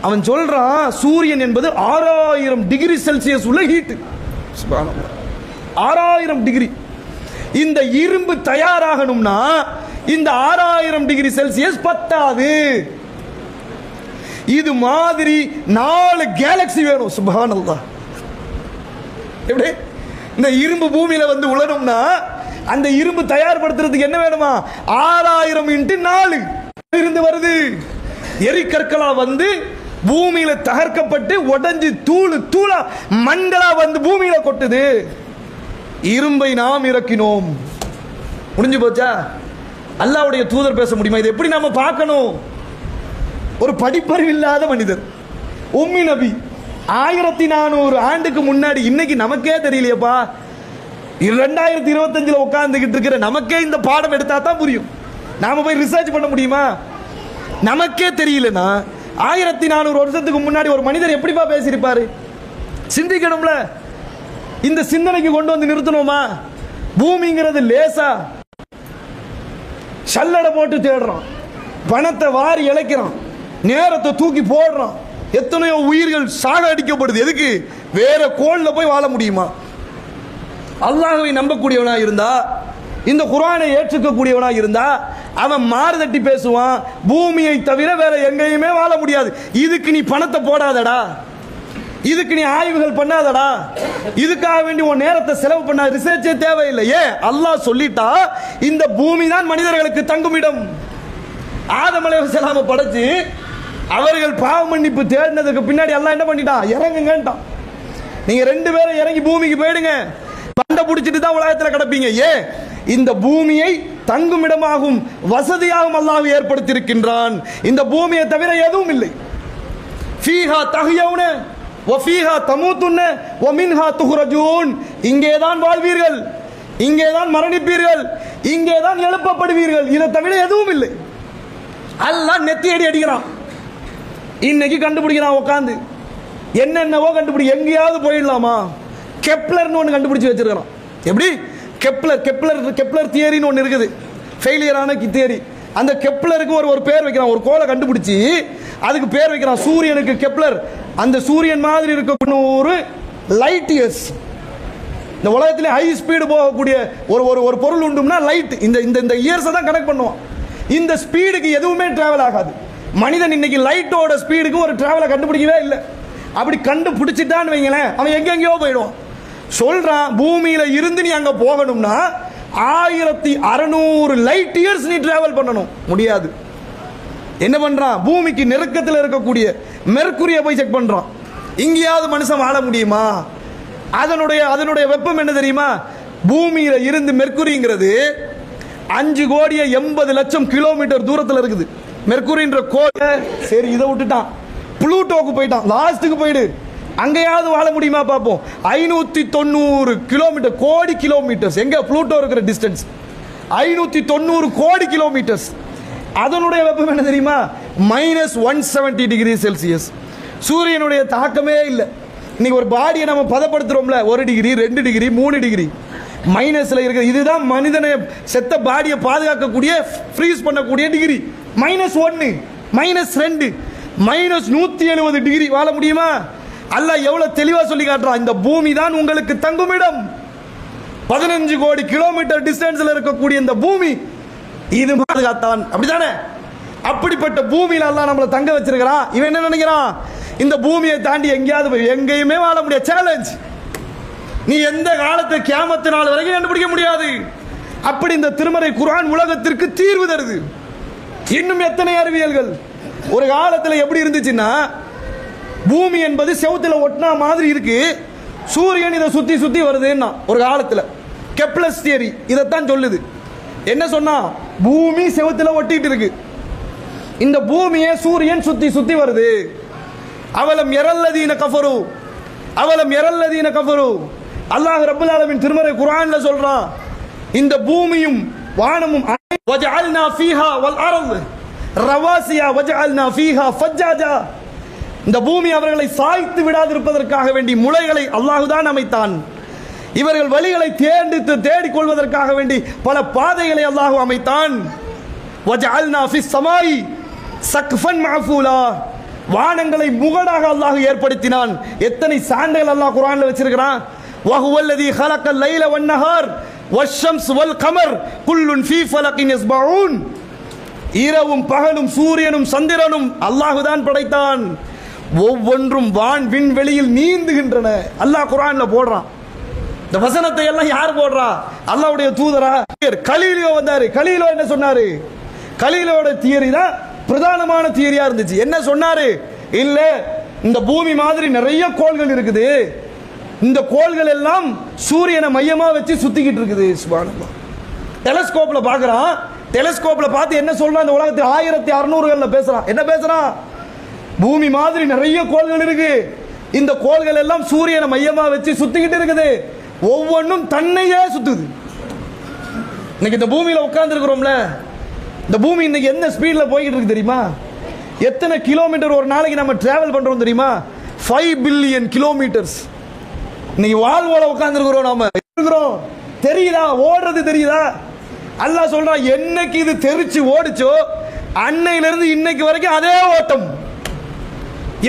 அவன் சொல்றான், சூரியன் என்பது 6000 டிகிரி செல்சியஸ் உள்ள ஹீட். 6000 டிகிரி. இந்த இரும்பு தயாராகணும்னா இந்த 6000 டிகிரி செல்சியஸ் பத்தாது. இது மாதிரி 4 கேலக்சி வேணும். சுப்ஹானல்லாஹ். எப்படி இந்த இரும்பு பூமியில வந்து உலரும்னா அந்த இரும்பு தயார்படுத்துறதுக்கு என்ன வேணுமா? 6000 × 4 இருந்து வருது. எரிக்கற்களா வந்து பூமியில தகர்க்கப்பட்டு உடைஞ்சு தூளு தூளா மண்களா வந்து பூமியில கொட்டுது. இரும்பை நாம் இறக்கினோம். முடிஞ்சு போச்சா? அல்லாஹ்வுடைய தூதர் பேச முடியுமா? இது எப்படி நாம பார்க்கணும்? ஒரு படிப்பறிவு இல்லாத மனிதர், உம்மி நபி, 1400 ஆண்டுக்கு முன்னாடி. இன்னைக்கு நமக்கே தெரியலையப்பா. 2025 உட்கார்ந்துகிட்டு இருக்கிற நமக்கே இந்த பாடம் எடுத்தா தான் புரியும். நாம போய் ரிசர்ச் பண்ண முடியுமா? நமக்கே தெரியலனா 1400 வருஷத்துக்கு முன்னாடி ஒரு மனிதர் எப்படிப்பா பேசியிருப்பாரு? சிந்திக்கணும்ல. இந்த சிந்தனைக்கு கொண்டு வந்து நிறுத்தணுமா? பூமிங்கிறது லேசா? சல்லடை போட்டு தேடுறான், பணத்தை வாரி இழைக்கிறான், நேரத்தை தூக்கி போடுறான், எத்தனையோ உயிர்கள் சாக அடிக்கப்படுது. எதுக்கு? வேற கோள்ல போய் வாழ முடியுமா? அல்லாஹ்வை நம்பக்கூடியவனா இருந்தா, இந்த குர்ஆனை ஏற்றுக்கக்கூடியவனா இருந்தா, அவன் மாறுதட்டி பேசுவான், பூமியை தவிர வேற எங்கேயுமே வாழ முடியாது. இதுக்கு நீ பணத்தை போடாதடா, இதுக்கு நீ ஆய்வுகள் பண்ணாதடா, இதுக்காக வேண்டி உன் நேரத்தை செலவு பண்ண, ரிசர்ச்சே தேவையில்லை. ஏன்? அல்லாஹ் சொல்லிட்டா இந்த பூமி தான் மனிதர்களுக்கு தங்குமிடம். ஆதம் அலைஹிஸ்ஸலாம படைச்சு அவர்கள் பாவ மன்னிப்பு தேடினதுக்கு பின்னாடி அல்லாஹ் என்ன பண்ணிட்டான்? இறங்குங்கன்ட்டான். நீங்க 2 பேரும் இறங்கி பூமிக்கு போயிடுங்க, பண்டை பிடிச்சிட்டு தான் உலகத்தில் கிடப்பீங்க. ஏன்? இந்த பூமியை தங்குமிடமாகும் வசதியாகவும் அல்லாஹ் ஏற்படுத்தி இருக்கின்றான். இந்த பூமியை தவிர எதுவும் இல்லை. ஃபீஹா தஹ்யவுன வ ஃபீஹா தமூதுன வ மின்ஹா துஹ்ரஜூன். இங்கேதான் வாழ்வீர்கள், இங்கேதான் மரணிப்பீர்கள், இங்கேதான் எழுப்பப்படுவீர்கள். இதை தவிர எதுவும் இல்லை. அல்லாஹ் நெத்தி அடி அடிக்கிறான். இன்னைக்கு கண்டுபிடிக்கிறான் உட்காந்து, என்னென்னவோ கண்டுபிடி. எங்கேயாவது போயிடலாமா? கெப்லர்னு ஒன்று கண்டுபிடிச்சு வச்சிருக்கிறான். எப்படி? கெப்லர் தியரின்னு ஒன்று இருக்குது, ஃபெயிலியரான தியரி. அந்த கெப்லருக்கு ஒரு பேர் வைக்கிறான். ஒரு கோளை கண்டுபிடிச்சி அதுக்கு பேர் வைக்கிறான், சூரியனுக்கு கெப்லர். அந்த சூரியன் மாதிரி இருக்க ஒரு லைட் இயர்ஸ். இந்த உலகத்திலே ஹை ஸ்பீடு போகக்கூடிய ஒரு பொருள் உண்டும்னா லைட். இந்த இயர்ஸை தான் கனெக்ட் பண்ணுவான். இந்த ஸ்பீடுக்கு எதுவுமே டிராவல் ஆகாது. மனிதன் இன்னைக்கு லைட்டோட ஸ்பீடுக்கு ஒரு டிராவலை கண்டுபிடிக்கவே இல்லை. அப்படி கண்டுபிடிச்சிட்டான்னு வைங்களேன், அவன் எங்கெங்கேயோ போயிடுவான். சொல்றான், பூமியில இருந்து நீ அங்க போகணும்னா 1600 லைட் இயர்ஸ் நீ டிராவல் பண்ணணும். முடியாது. என்ன பண்றான்? பூமிக்கு நெருக்கத்தில் இருக்கக்கூடிய மெர்க்குரியை போய் செக் பண்றான். இங்கேயாவது மனுஷன் வாழ முடியுமா? அதனுடைய வெப்பம் என்ன தெரியுமா? பூமியில இருந்து மெர்க்குரிங்கிறது 5,80,00,000 கிலோமீட்டர் தூரத்தில் இருக்குது. மெர்க்குரின்ற கோளை. சரி, இதை விட்டுட்டான், புளூட்டோக்கு போயிட்டான். லாஸ்ட்டுக்கு போயிடு, அங்கேயாவது வாழ முடியுமா பார்ப்போம். 590 கிலோமீட்டர், கோடி கிலோமீட்டர்ஸ். எங்க? புளூட்டோ இருக்கிற டிஸ்டன்ஸ் 590 கோடி கிலோமீட்டர்ஸ். அதனுடைய வெப்பம் என்ன தெரியுமா? -170 டிகிரி செல்சியஸ். சூரியனுடைய தாக்கமே இல்லை. இன்னைக்கு ஒரு பாடியை நம்ம பதப்படுத்துறோம்ல, 1 டிகிரி 2 டிகிரி 3 டிகிரி மைனஸ்ல இருக்கு. இதுதான் மனிதனை செத்த பாடியை பாதுகாக்கக்கூடிய, ஃப்ரீஸ் பண்ணக்கூடிய டிகிரி. -1, -2, -170 டிகிரி வாழ முடியுமா? அல்லாஹ் எவ்வளவு தெளிவா சொல்லி காட்டுறான். இந்த பூமி தான் உங்களுக்கு தங்குமிடம். 15 கோடி கிலோமீட்டர் டிஸ்டன்ஸ்ல இருக்கக்கூடிய இந்த பூமி இது பாதுகாத்தான். அப்படித்தானே? அப்படிப்பட்ட பூமியில அல்லாஹ் நம்மளை தங்க வச்சிருக்கிறான். இவன் என்ன நினைக்கிறான்? இந்த பூமியை தாண்டி எங்கேயாவது போய் எங்கேயுமே வாழ முடியாது. சேலஞ்ச். நீ எந்த காலத்து கியாமத்து நாள் வரைக்கும் கண்டுபிடிக்க முடியாது. அப்படி இந்த திருமறை குர்ஆன் உலகத்திற்கு தீர்வு தருது. இன்னும் எத்தனை அறிவியல்கள். ஒரு காலத்தில் எப்படி இருந்துச்சுன்னா, பூமி என்பது செவுத்துல ஒட்டினா மாதிரி இருக்கு, சூரியன் இதை சுத்தி சுத்தி வருதுன்னா ஒரு காலத்தில் கெப்லர் தியரி இதைத்தான் சொல்லுது. என்ன சொன்னா? பூமி செவுத்துல ஒட்டிட்டு இருக்கு, இந்த பூமியை சூரியன் சுத்தி சுத்தி வருது. அவலம் யரல்லதீன கஃபரு, அவலம் யரல்லதீன கஃபரு. அல்லாஹ் ரப்பல் ஆலமீன் திருமறை குர்ஆன்ல சொல்றான், இந்த பூமியும் வானமும் வஜஅல்னா ஃபீஹா வல் அர்த் ரவாசியா வஜஅல்னா ஃபீஹா ஃபஜ்ஜாஜா. இந்த பூமி அவர்களை சாய்த்து விடாதிருப்பதற்காக வேண்டி முளைகளை அல்லாஹ் தான் அமைத்தான். இவர்கள் வழிகளை தேடிக் கொள்வதற்காக வேண்டி பல பாதைகளை அல்லாஹ் அமைத்தான். வஜஅல்னா ஃபிஸ் ஸமாஇ சக்ஃபன் மஅஃபூலா. வானங்களை முகடாக அல்லாஹ் ஏற்படுத்தினான். எத்தனை சான்றுகள் அல்லாஹ் குர்ஆன்ல வச்சிருக்கிறான். வஹுவல்லதீ ஹலக்கல் லைல வன் நஹார் வஷம்ஸ் வல் கமர் குல்லுன் ஃபீ ஃபலகின் யஸ்பஊன். இரவும் பகலும் சூரியனும் சந்திரனும் அல்லாஹ் தான் படைத்தான். ஒவ்வொன்றும் வான் விண்வெளியில் நீந்துகின்றன. அல்லாஹ் குர்ஆன்ல போடுறான். இந்த வசனத்தை எல்லாம் யார் போடுறா? அல்லாஹ்வுடைய தூதரா? கலீலோ வந்தாரு. கலீலோ என்ன சொன்னாரு? கலீலோட தியரி தான் பிரதானமான தியரியா இருந்துச்சு. என்ன சொன்னாரு? இல்ல இந்த பூமி மாதிரி நிறைய கோள்கள் இருக்குது, இந்த கோள்கள் எல்லாம் சூரியனை மையமா வச்சு சுத்திக்கிட்டு இருக்குது. சுப்ஹானல்லாஹ். டெலஸ்கோப்ல பார்க்கறான், டெலஸ்கோப்ல பார்த்து என்ன சொல்றான், இந்த உலகத்தில் 1600 பேசுறான். என்ன பேசுறான்? பூமி மாதிரி நிறைய கோள்கள் இருக்கு, இந்த கோள்கள் எல்லாம் சூரியனை மையமா வச்சு சுத்திக்கிட்டு இருக்குது, ஒவ்வொன்றும் தன்னையே சுத்துது. இன்னைக்கு இந்த பூமியில உட்கார்ந்து இருக்கிறோம்ல, இந்த பூமி இன்னைக்கு என்ன ஸ்பீட்ல போய்கிட்டு இருக்கு தெரியுமா? எத்தனை கிலோமீட்டர் ஒரு நாளைக்கு நம்ம டிராவல் பண்றோம் தெரியுமா? 5 பில்லியன் கிலோமீட்டர்ஸ். இன்னைக்கு வாழ்வோட உட்கார்ந்து இருக்கிறோம், நாம இருக்கிறோம். தெரியுதா? ஓடுறது தெரியுதா? அல்லாஹ் சொல்றான், என்னைக்கு இது தெரிச்சு ஓடிச்சோ அன்னையில இருந்து இன்னைக்கு வரைக்கும் அதே ஓட்டம்.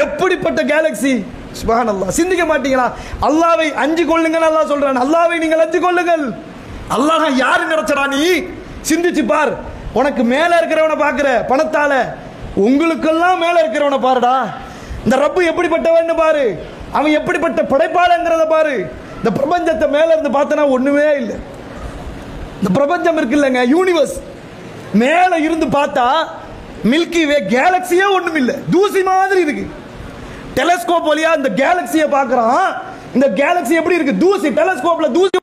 எப்படிப்பட்ட கேலக்சி! சுப்ஹானல்லாஹ். சிந்திக்க மாட்டீங்களா? அல்லாஹ்வை அஞ்சு கொள்ளுங்கள் அல்லாஹ் சொல்றான். அல்லாஹ்வை நீங்கள் அஞ்சு கொள்ளுங்கள். அல்லாஹ் யாரு நினைச்சடா நீ? சிந்திச்சு பார். உனக்கு மேல இருக்கிறவனை பாக்குற பணத்தால, உங்களுக்கெல்லாம் மேல இருக்கிறவனை பாருடா. இந்த ரப்பு எப்படிப்பட்டவன் பாரு, அவன் எப்படிப்பட்ட படைப்பாளங்கிறத பாரு. இந்த பிரபஞ்சத்தை மேல இருந்து பார்த்தனா ஒண்ணுமே இல்லை. இந்த பிரபஞ்சம் இருக்கு இல்லைங்க, யூனிவர்ஸ், மேல இருந்து பார்த்தா மில்கி வே கேலக்சியே ஒண்ணும் இல்லை, தூசி மாதிரி இருக்கு. டெலஸ்கோப் வழியா இந்த கேலக்சியை பார்க்கறான். இந்த கேலக்சி எப்படி இருக்கு? தூசி. டெலஸ்கோப்ல தூசி.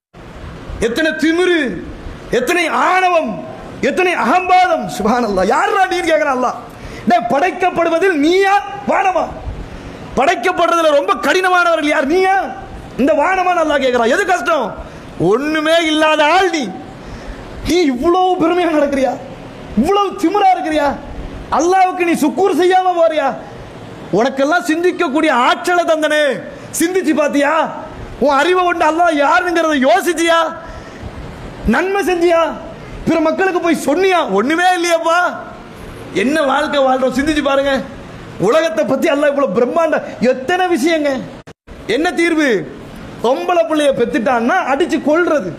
எத்தனை திமிரு, எத்தனை ஆணவம், எத்தனை அகம்பாதம்! சுப்ஹானல்லாஹ். யாரா நீ கேக்குறான் அல்லாஹ். டேய், படைக்கப்படுவதில் நீயா வானமா? படைக்கப்படுறதுல ரொம்ப கடினமானவர்கள் யார்? நீயா? இந்த வானமான அல்லாஹ் கேக்குறான். எது கஷ்டம்? ஒண்ணுமே இல்லாத ஆள் நீ. நீ இவ்வளவு பெருமையா நடக்கிறியா? இவ்வளவு திமிரா இருக்கிறியா? அல்லாஹ்வுக்கு நீ சுக்கூர் செய்யாம போறியா? உனக்கெல்லாம் சிந்திக்கக்கூடிய ஆற்றலை தந்தனே, சிந்திச்சு பாத்தியா? உன் அறிவை கொண்டு அல்லாஹ் யாருங்கிறத யோசிச்சியா? நன்மை செஞ்சியா? பிற மக்களுக்கு போய் சொன்னியா? ஒண்ணுமே இல்லையாப்பா. என்ன வாழ்க்கை வாழ்றோம் சிந்திச்சு பாருங்க. உலகத்தை பத்தி அல்லாஹ் இவ்வளவு பிரம்மாண்ட எத்தனை விஷயங்க. என்ன தீர்வு? பொம்பளை பிள்ளைய பெத்துட்டான்னா அடிச்சு கொல்றது,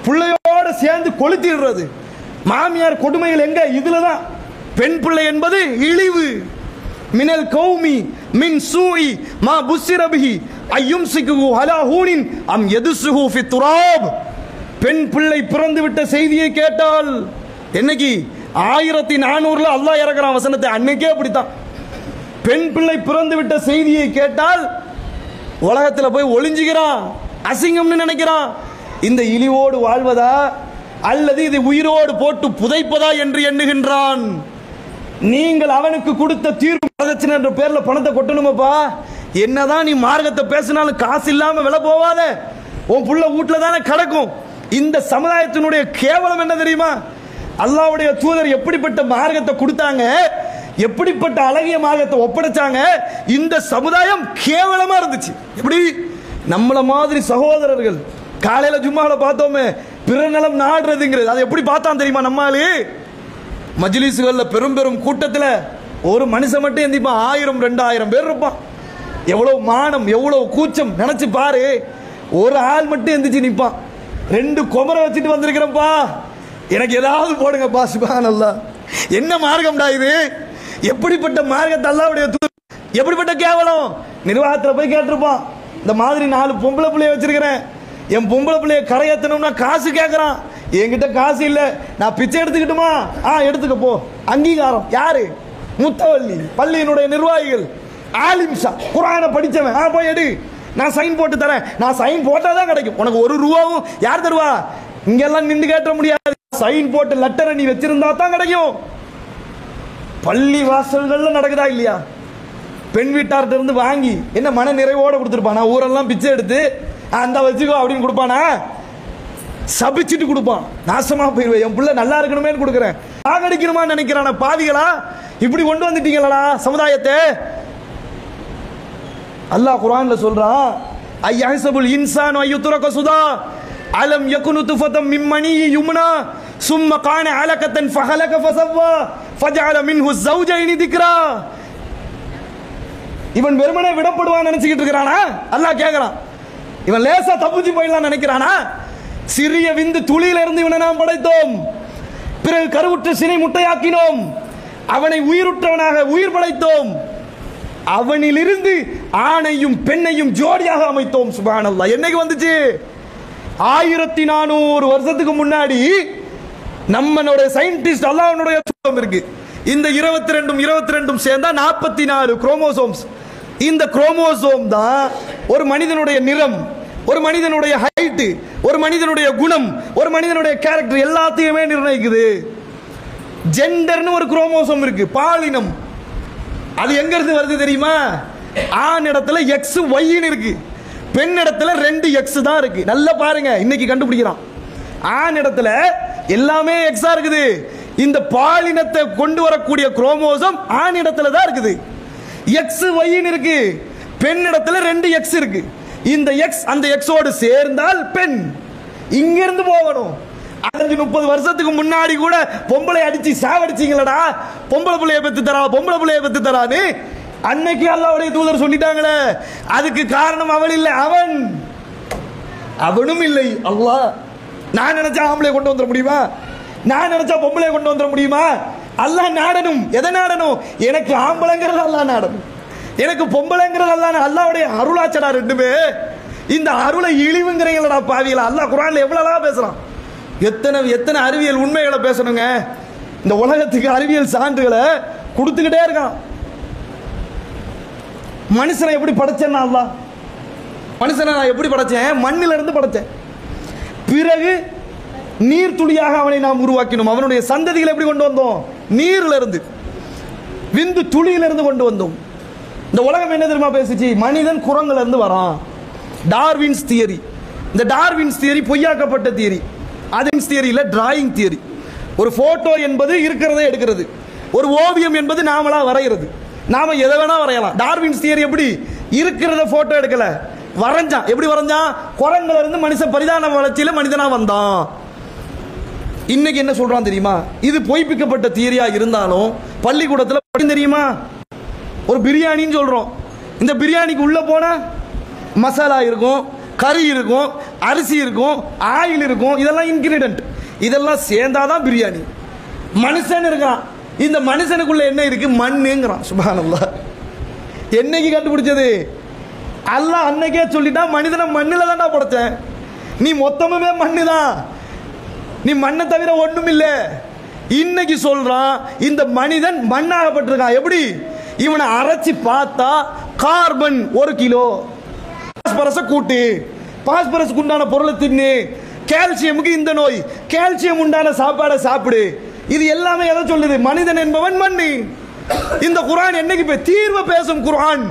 பிள்ளையோட சேர்ந்து கொளுத்திடுறது. மாமியார் கொடுமைகள் எங்க? இதுலதான். பெண் பிள்ளை என்பது இழிவு. மினல் கௌமி மின் சூஇ மா புஸ்ஸிரபிஹி அய்யும்சிகுஹு அலா ஹூனின் அம் யதுஸ்ஸுஹு ஃபி துராப். பெண் பிள்ளை பிறந்து விட்ட செய்தியை கேட்டால், என்னைக்கு 1400 அல்லாஹ் இறக்குறான் வசனத்தை, அன்னைக்கே அப்படித்தான். பெண் பிள்ளை பிறந்து விட்ட செய்தியை கேட்டால் உலகத்தில் போய் ஒளிஞ்சுகிறான், அசிங்கம்னு நினைக்கிறான். இந்த இழிவோடு வாழ்வதா அல்லது இதை உயிரோடு போட்டு புதைப்பதா என்று எண்ணுகின்றான். நீங்கள் அவனுக்கு கொடுத்த தீர்ப்பு வரதட்சணை என்ற பேர்ல பணத்தை கொட்டணுமாப்பா? என்னதான் நீ மார்க்கத்தை பேசினாலும் காசு இல்லாம விலை போவாத. உன் புள்ள வீட்டுல தானே கிடக்கும். இந்த சமுதாயத்தினுடைய கேவலம் என்ன தெரியுமா? அல்லாஹ்வுடைய தூதர் எப்படிப்பட்ட மார்க்கத்தை கொடுத்தாங்க, எப்படிப்பட்ட அழகிய மார்க்கத்தை ஒப்படைச்சாங்க. இந்த சமுதாயம் கேவலமா இருந்துச்சு. எப்படி? நம்மள மாதிரி சகோதரர்கள் காலையில ஜும்மால பார்த்தோமே, பிற நலம் நாடுறதுங்கிறது, அதை எப்படி பார்த்தான் தெரியுமா? நம்மாலே மஜ்லிஸ்கள்ல பெரும் பெரும் கூட்டத்தில் ஒரு மனுஷன் மட்டும் எந்திப்பான், 1000 2000 பேர் இருப்பான். எவ்வளவு மானம், எவ்வளவு கூச்சம் நினைச்சு பாரு. ஒரு ஆள் மட்டும் எந்திரிச்சு நிற்பான். 2 குமரை வச்சுட்டு வந்திருக்கிறப்பா, எனக்கு ஏதாவது போடுங்கப்பா. சுப்ஹானல்லாஹ். என்ன மார்க்கம்டா இது? எப்படிப்பட்ட மார்க்கத்தை அல்லாஹ்வுடைய தூதர், எப்படிப்பட்ட கேவலம்! நிர்வாகத்தில் போய் கேட்டிருப்பான், இந்த மாதிரி 4 பொம்பளை பிள்ளைய வச்சிருக்கிறேன், என் பொம்பளை பிள்ளைய கரையேற்றணும்னா காசு கேட்கறான். என்கிட்ட காசு இல்ல, நான் பிச்சை எடுத்துக்கிட்டுமா? எடுத்துக்க போ. அங்கீகாரம் யாரு? முத்தவல்லி, பள்ளியினுடைய நிர்வாகிகள், ஆலிம்ஷா, குர்ஆனை படிச்சவன். போய் எடு, நான் சைன் போட்டு தரேன். நான் சைன் போட்டாதான் கிடைக்கும். உனக்கு 1 ரூபாவும் யார் தருவா? இங்கெல்லாம் நின்று கேட்ட முடியாது. சைன் போட்டு லெட்டரை நீ வச்சிருந்தா தான் கிடைக்கும். பள்ளி வாசல்கள்ல நடக்குதா இல்லையா? பெண் வீட்டார்ட்ட இருந்து வாங்கி என்ன மன நிறைவோட கொடுத்துருப்பானா? ஊரெல்லாம் பிச்சை எடுத்து அந்த வச்சுக்கோ அப்படின்னு கொடுப்பானா? சபிச்சுட்டு கொடுப்பான். நாசமா போயிருவேன், என் பிள்ளை நல்லா இருக்கணுமே கொடுக்குறேன். சாகடிக்கணுமா நினைக்கிறான பாவிகளா? இப்படி கொண்டு வந்துட்டீங்களா சமுதாயத்தை? அல்லாஹ் குர்ஆன்ல சொல்றான், ஐயஹ்சபுல் இன்சானு அய்யுத்ரக சுதா அலம் யகுனு துஃபதம் மின் மனி யும்னா சும்ம கான அலகதன் ஃபஹலக ஃபஸவ்வா ஃபஜஅல மின்ஹு ஸௌஜைனி திக்ரா. இவன் வெறுமனே விடப்படுவான் நினைச்சிட்டு இருக்கிறானா? அல்லாஹ் கேக்குறான். இவன் லேசா தப்பிச்சு போயிடலாம் நினைக்கிறானா? சிறிய விந்து துளியிலிருந்து இவனை நாம் படைத்தோம், பிறகு கருவுற்ற சினை முட்டையாக்கினோம், அவனை உயிருற்றவனாக உயிர் படைத்தோம், அவனிலிருந்து ஆணையும் பெண்ணையும் ஜோடியாக அமைத்தோம். சுப்ஹானல்லாஹ். என்னைக்கு வந்துச்சு? 1400 வருஷத்துக்கு முன்னாடி நம்மளுடைய சயின்டிஸ்ட் அல்லாஹ்வுடைய தூதம் இருக்கு. இந்த 22 சேர்ந்தா 44 குரோமோசோம்ஸ். இந்த குரோமோசோம் தான் ஒரு மனிதனுடைய நிறம், ஒரு மனிதனுடைய ஹைட், ஒரு மனிதனுடைய குணம், ஒரு மனிதனுடைய கேரக்டர் எல்லாத்தையுமே நிர்ணயிக்குது. ஜெண்டர்னு ஒரு குரோமோசோம் இருக்கு, பாலினம். அது எங்க இருந்து வருது தெரியுமா? ஆண் இடத்துல எக்ஸ் ஒய்ன்னு இருக்கு, பெண் இடத்துல 2 எக்ஸ் தான் இருக்கு. நல்லா பாருங்க, இன்னைக்கு கண்டுபிடிக்கிறான். ஆண் இடத்துல எல்லாமே எக்ஸா இருக்குது. இந்த பாலினத்தை கொண்டு வரக்கூடிய குரோமோசோம் ஆண் இடத்துல தான் இருக்குது. எக்ஸ் ஒய்ன்னு இருக்கு, பெண் இடத்துல 2 எக்ஸ் இருக்கு. இந்த எக்ஸ் அந்த எக்ஸோடு சேர்ந்தால் பெண். இங்க இருந்து போகணும். 30 வருஷத்துக்கு முன்னாடி கூட பொம்பளை அடிச்சு சாவடிச்சீங்களடா, பொம்பளை பிள்ளைய பெத்து தரா, பொம்பளை பிள்ளைய பெத்து தரான்னு அன்னைக்கு அல்லாஹ்வுடைய தூதர் சொல்லிட்டாங்களே. அதுக்கு காரணம் அவள் இல்லை, அவன். அவனும் இல்லை, அல்லாஹ். நான் நினைச்சா ஆம்பளை கொண்டு வந்துட முடியுமா? நான் நினைச்சா பொம்பளை கொண்டு வந்துட முடியுமா? அல்லாஹ் நாடணும். எதை நாடணும்? எனக்கு ஆம்பளைங்கிறது அல்லாஹ் நாடணும், எனக்கு பொம்பளைங்கிறது அல்லாஹ். அல்லாஹ்வுடைய அருளாச்சடா ரெண்டுமே. இந்த அருளை இழிவுங்கிறீங்களா பாவிகளா? அல்லாஹ் குர்ஆன்ல எவ்வளவு பேசுறான். எத்தனை அறிவியல் உண்மைகளை பேசணுங்க. இந்த உலகத்துக்கு அறிவியல் சான்றுகளை கொடுத்துக்கிட்டே இருக்கான். மனுஷனை எப்படி படைச்சேன்னா, அல்லாஹ் மனுஷனை நான் எப்படி படைச்சேன்? மண்ணில இருந்து படைச்சேன். பிறகு நீர் துளியாக அவனை நாம் உருவாக்கினோம். அவனுடைய சந்ததிகளை எப்படி கொண்டு வந்தோம்? நீர்ல இருந்து, விந்து துளியில இருந்து கொண்டு வந்தோம். இந்த உலகம் என்ன தெரியுமா பேசுச்சு? மனிதன் குரங்குல இருந்து வரான். Darwin's theory. இந்த டார்வின்ஸ் தியரி பொய்யாக்கப்பட்ட தியரி. அதன்ஸ் தியரியில டிராயிங் தியரி. ஒரு போட்டோ என்பது இருக்கிறதை எடுக்கிறது, ஒரு ஓவியம் என்பது நாமளா வரைகிறது. நாம எதை வேணா வரையலாம். டார்வின்ஸ் தியரி எப்படி? இருக்கிறத போட்டோ எடுக்கல, வரைஞ்சான். எப்படி வரைஞ்சான்? குரங்குல இருந்து மனுஷன் பரிதான வளர்ச்சியில மனிதனா வந்தான். இன்னைக்கு என்ன சொல்றான் தெரியுமா? இது பொய்ப்பிக்கப்பட்ட தியரியா இருந்தாலும் பள்ளிக்கூடத்தில் தெரியுமா, ஒரு பிரியாணின்னு சொல்றோம். இந்த பிரியாணிக்கு உள்ள போனா மசாலா இருக்கும், கறி இருக்கும், அரிசி இருக்கும், ஆயில் இருக்கும். இதெல்லாம் இன்கிரிடியன்ட். இதெல்லாம் சேர்ந்தாதான் பிரியாணி. மனுஷன் இருக்கான், இந்த மனுஷனுக்குள்ள என்ன இருக்கு? மண்ணுங்கிறான். சுப்ஹானல்லாஹ். என்னைக்கு கண்டுபிடிச்சது? அல்லாஹ் அன்னைக்கே சொல்லிட்டா, மனிதனை மண்ணில தான்டா படைச்சேன், நீ மொத்தமுமே மண்ணு தான், நீ மண்ணை தவிர ஒண்ணும் இல்லை. இன்னைக்கு சொல்றான் இந்த மனிதன் மண்ணாகப்பட்டிருக்கான். எப்படி? இவனை அரைச்சி பார்த்தா கார்பன் 1 கிலோ, பாஸ்பரஸை கூட்டு, பாஸ்பரஸுக்கு உண்டான பொருளை தின்னு, கால்சியமுக்கு இந்த நோய், கால்சியம் உண்டான சாப்பாடை சாப்பிடு. இது எல்லாமே எதை சொல்லுது? மனிதன் என்பவன் மண்ணு. இந்த குர்ஆன் என்னைக்கு தீர்வு பேசும் குர்ஆன்?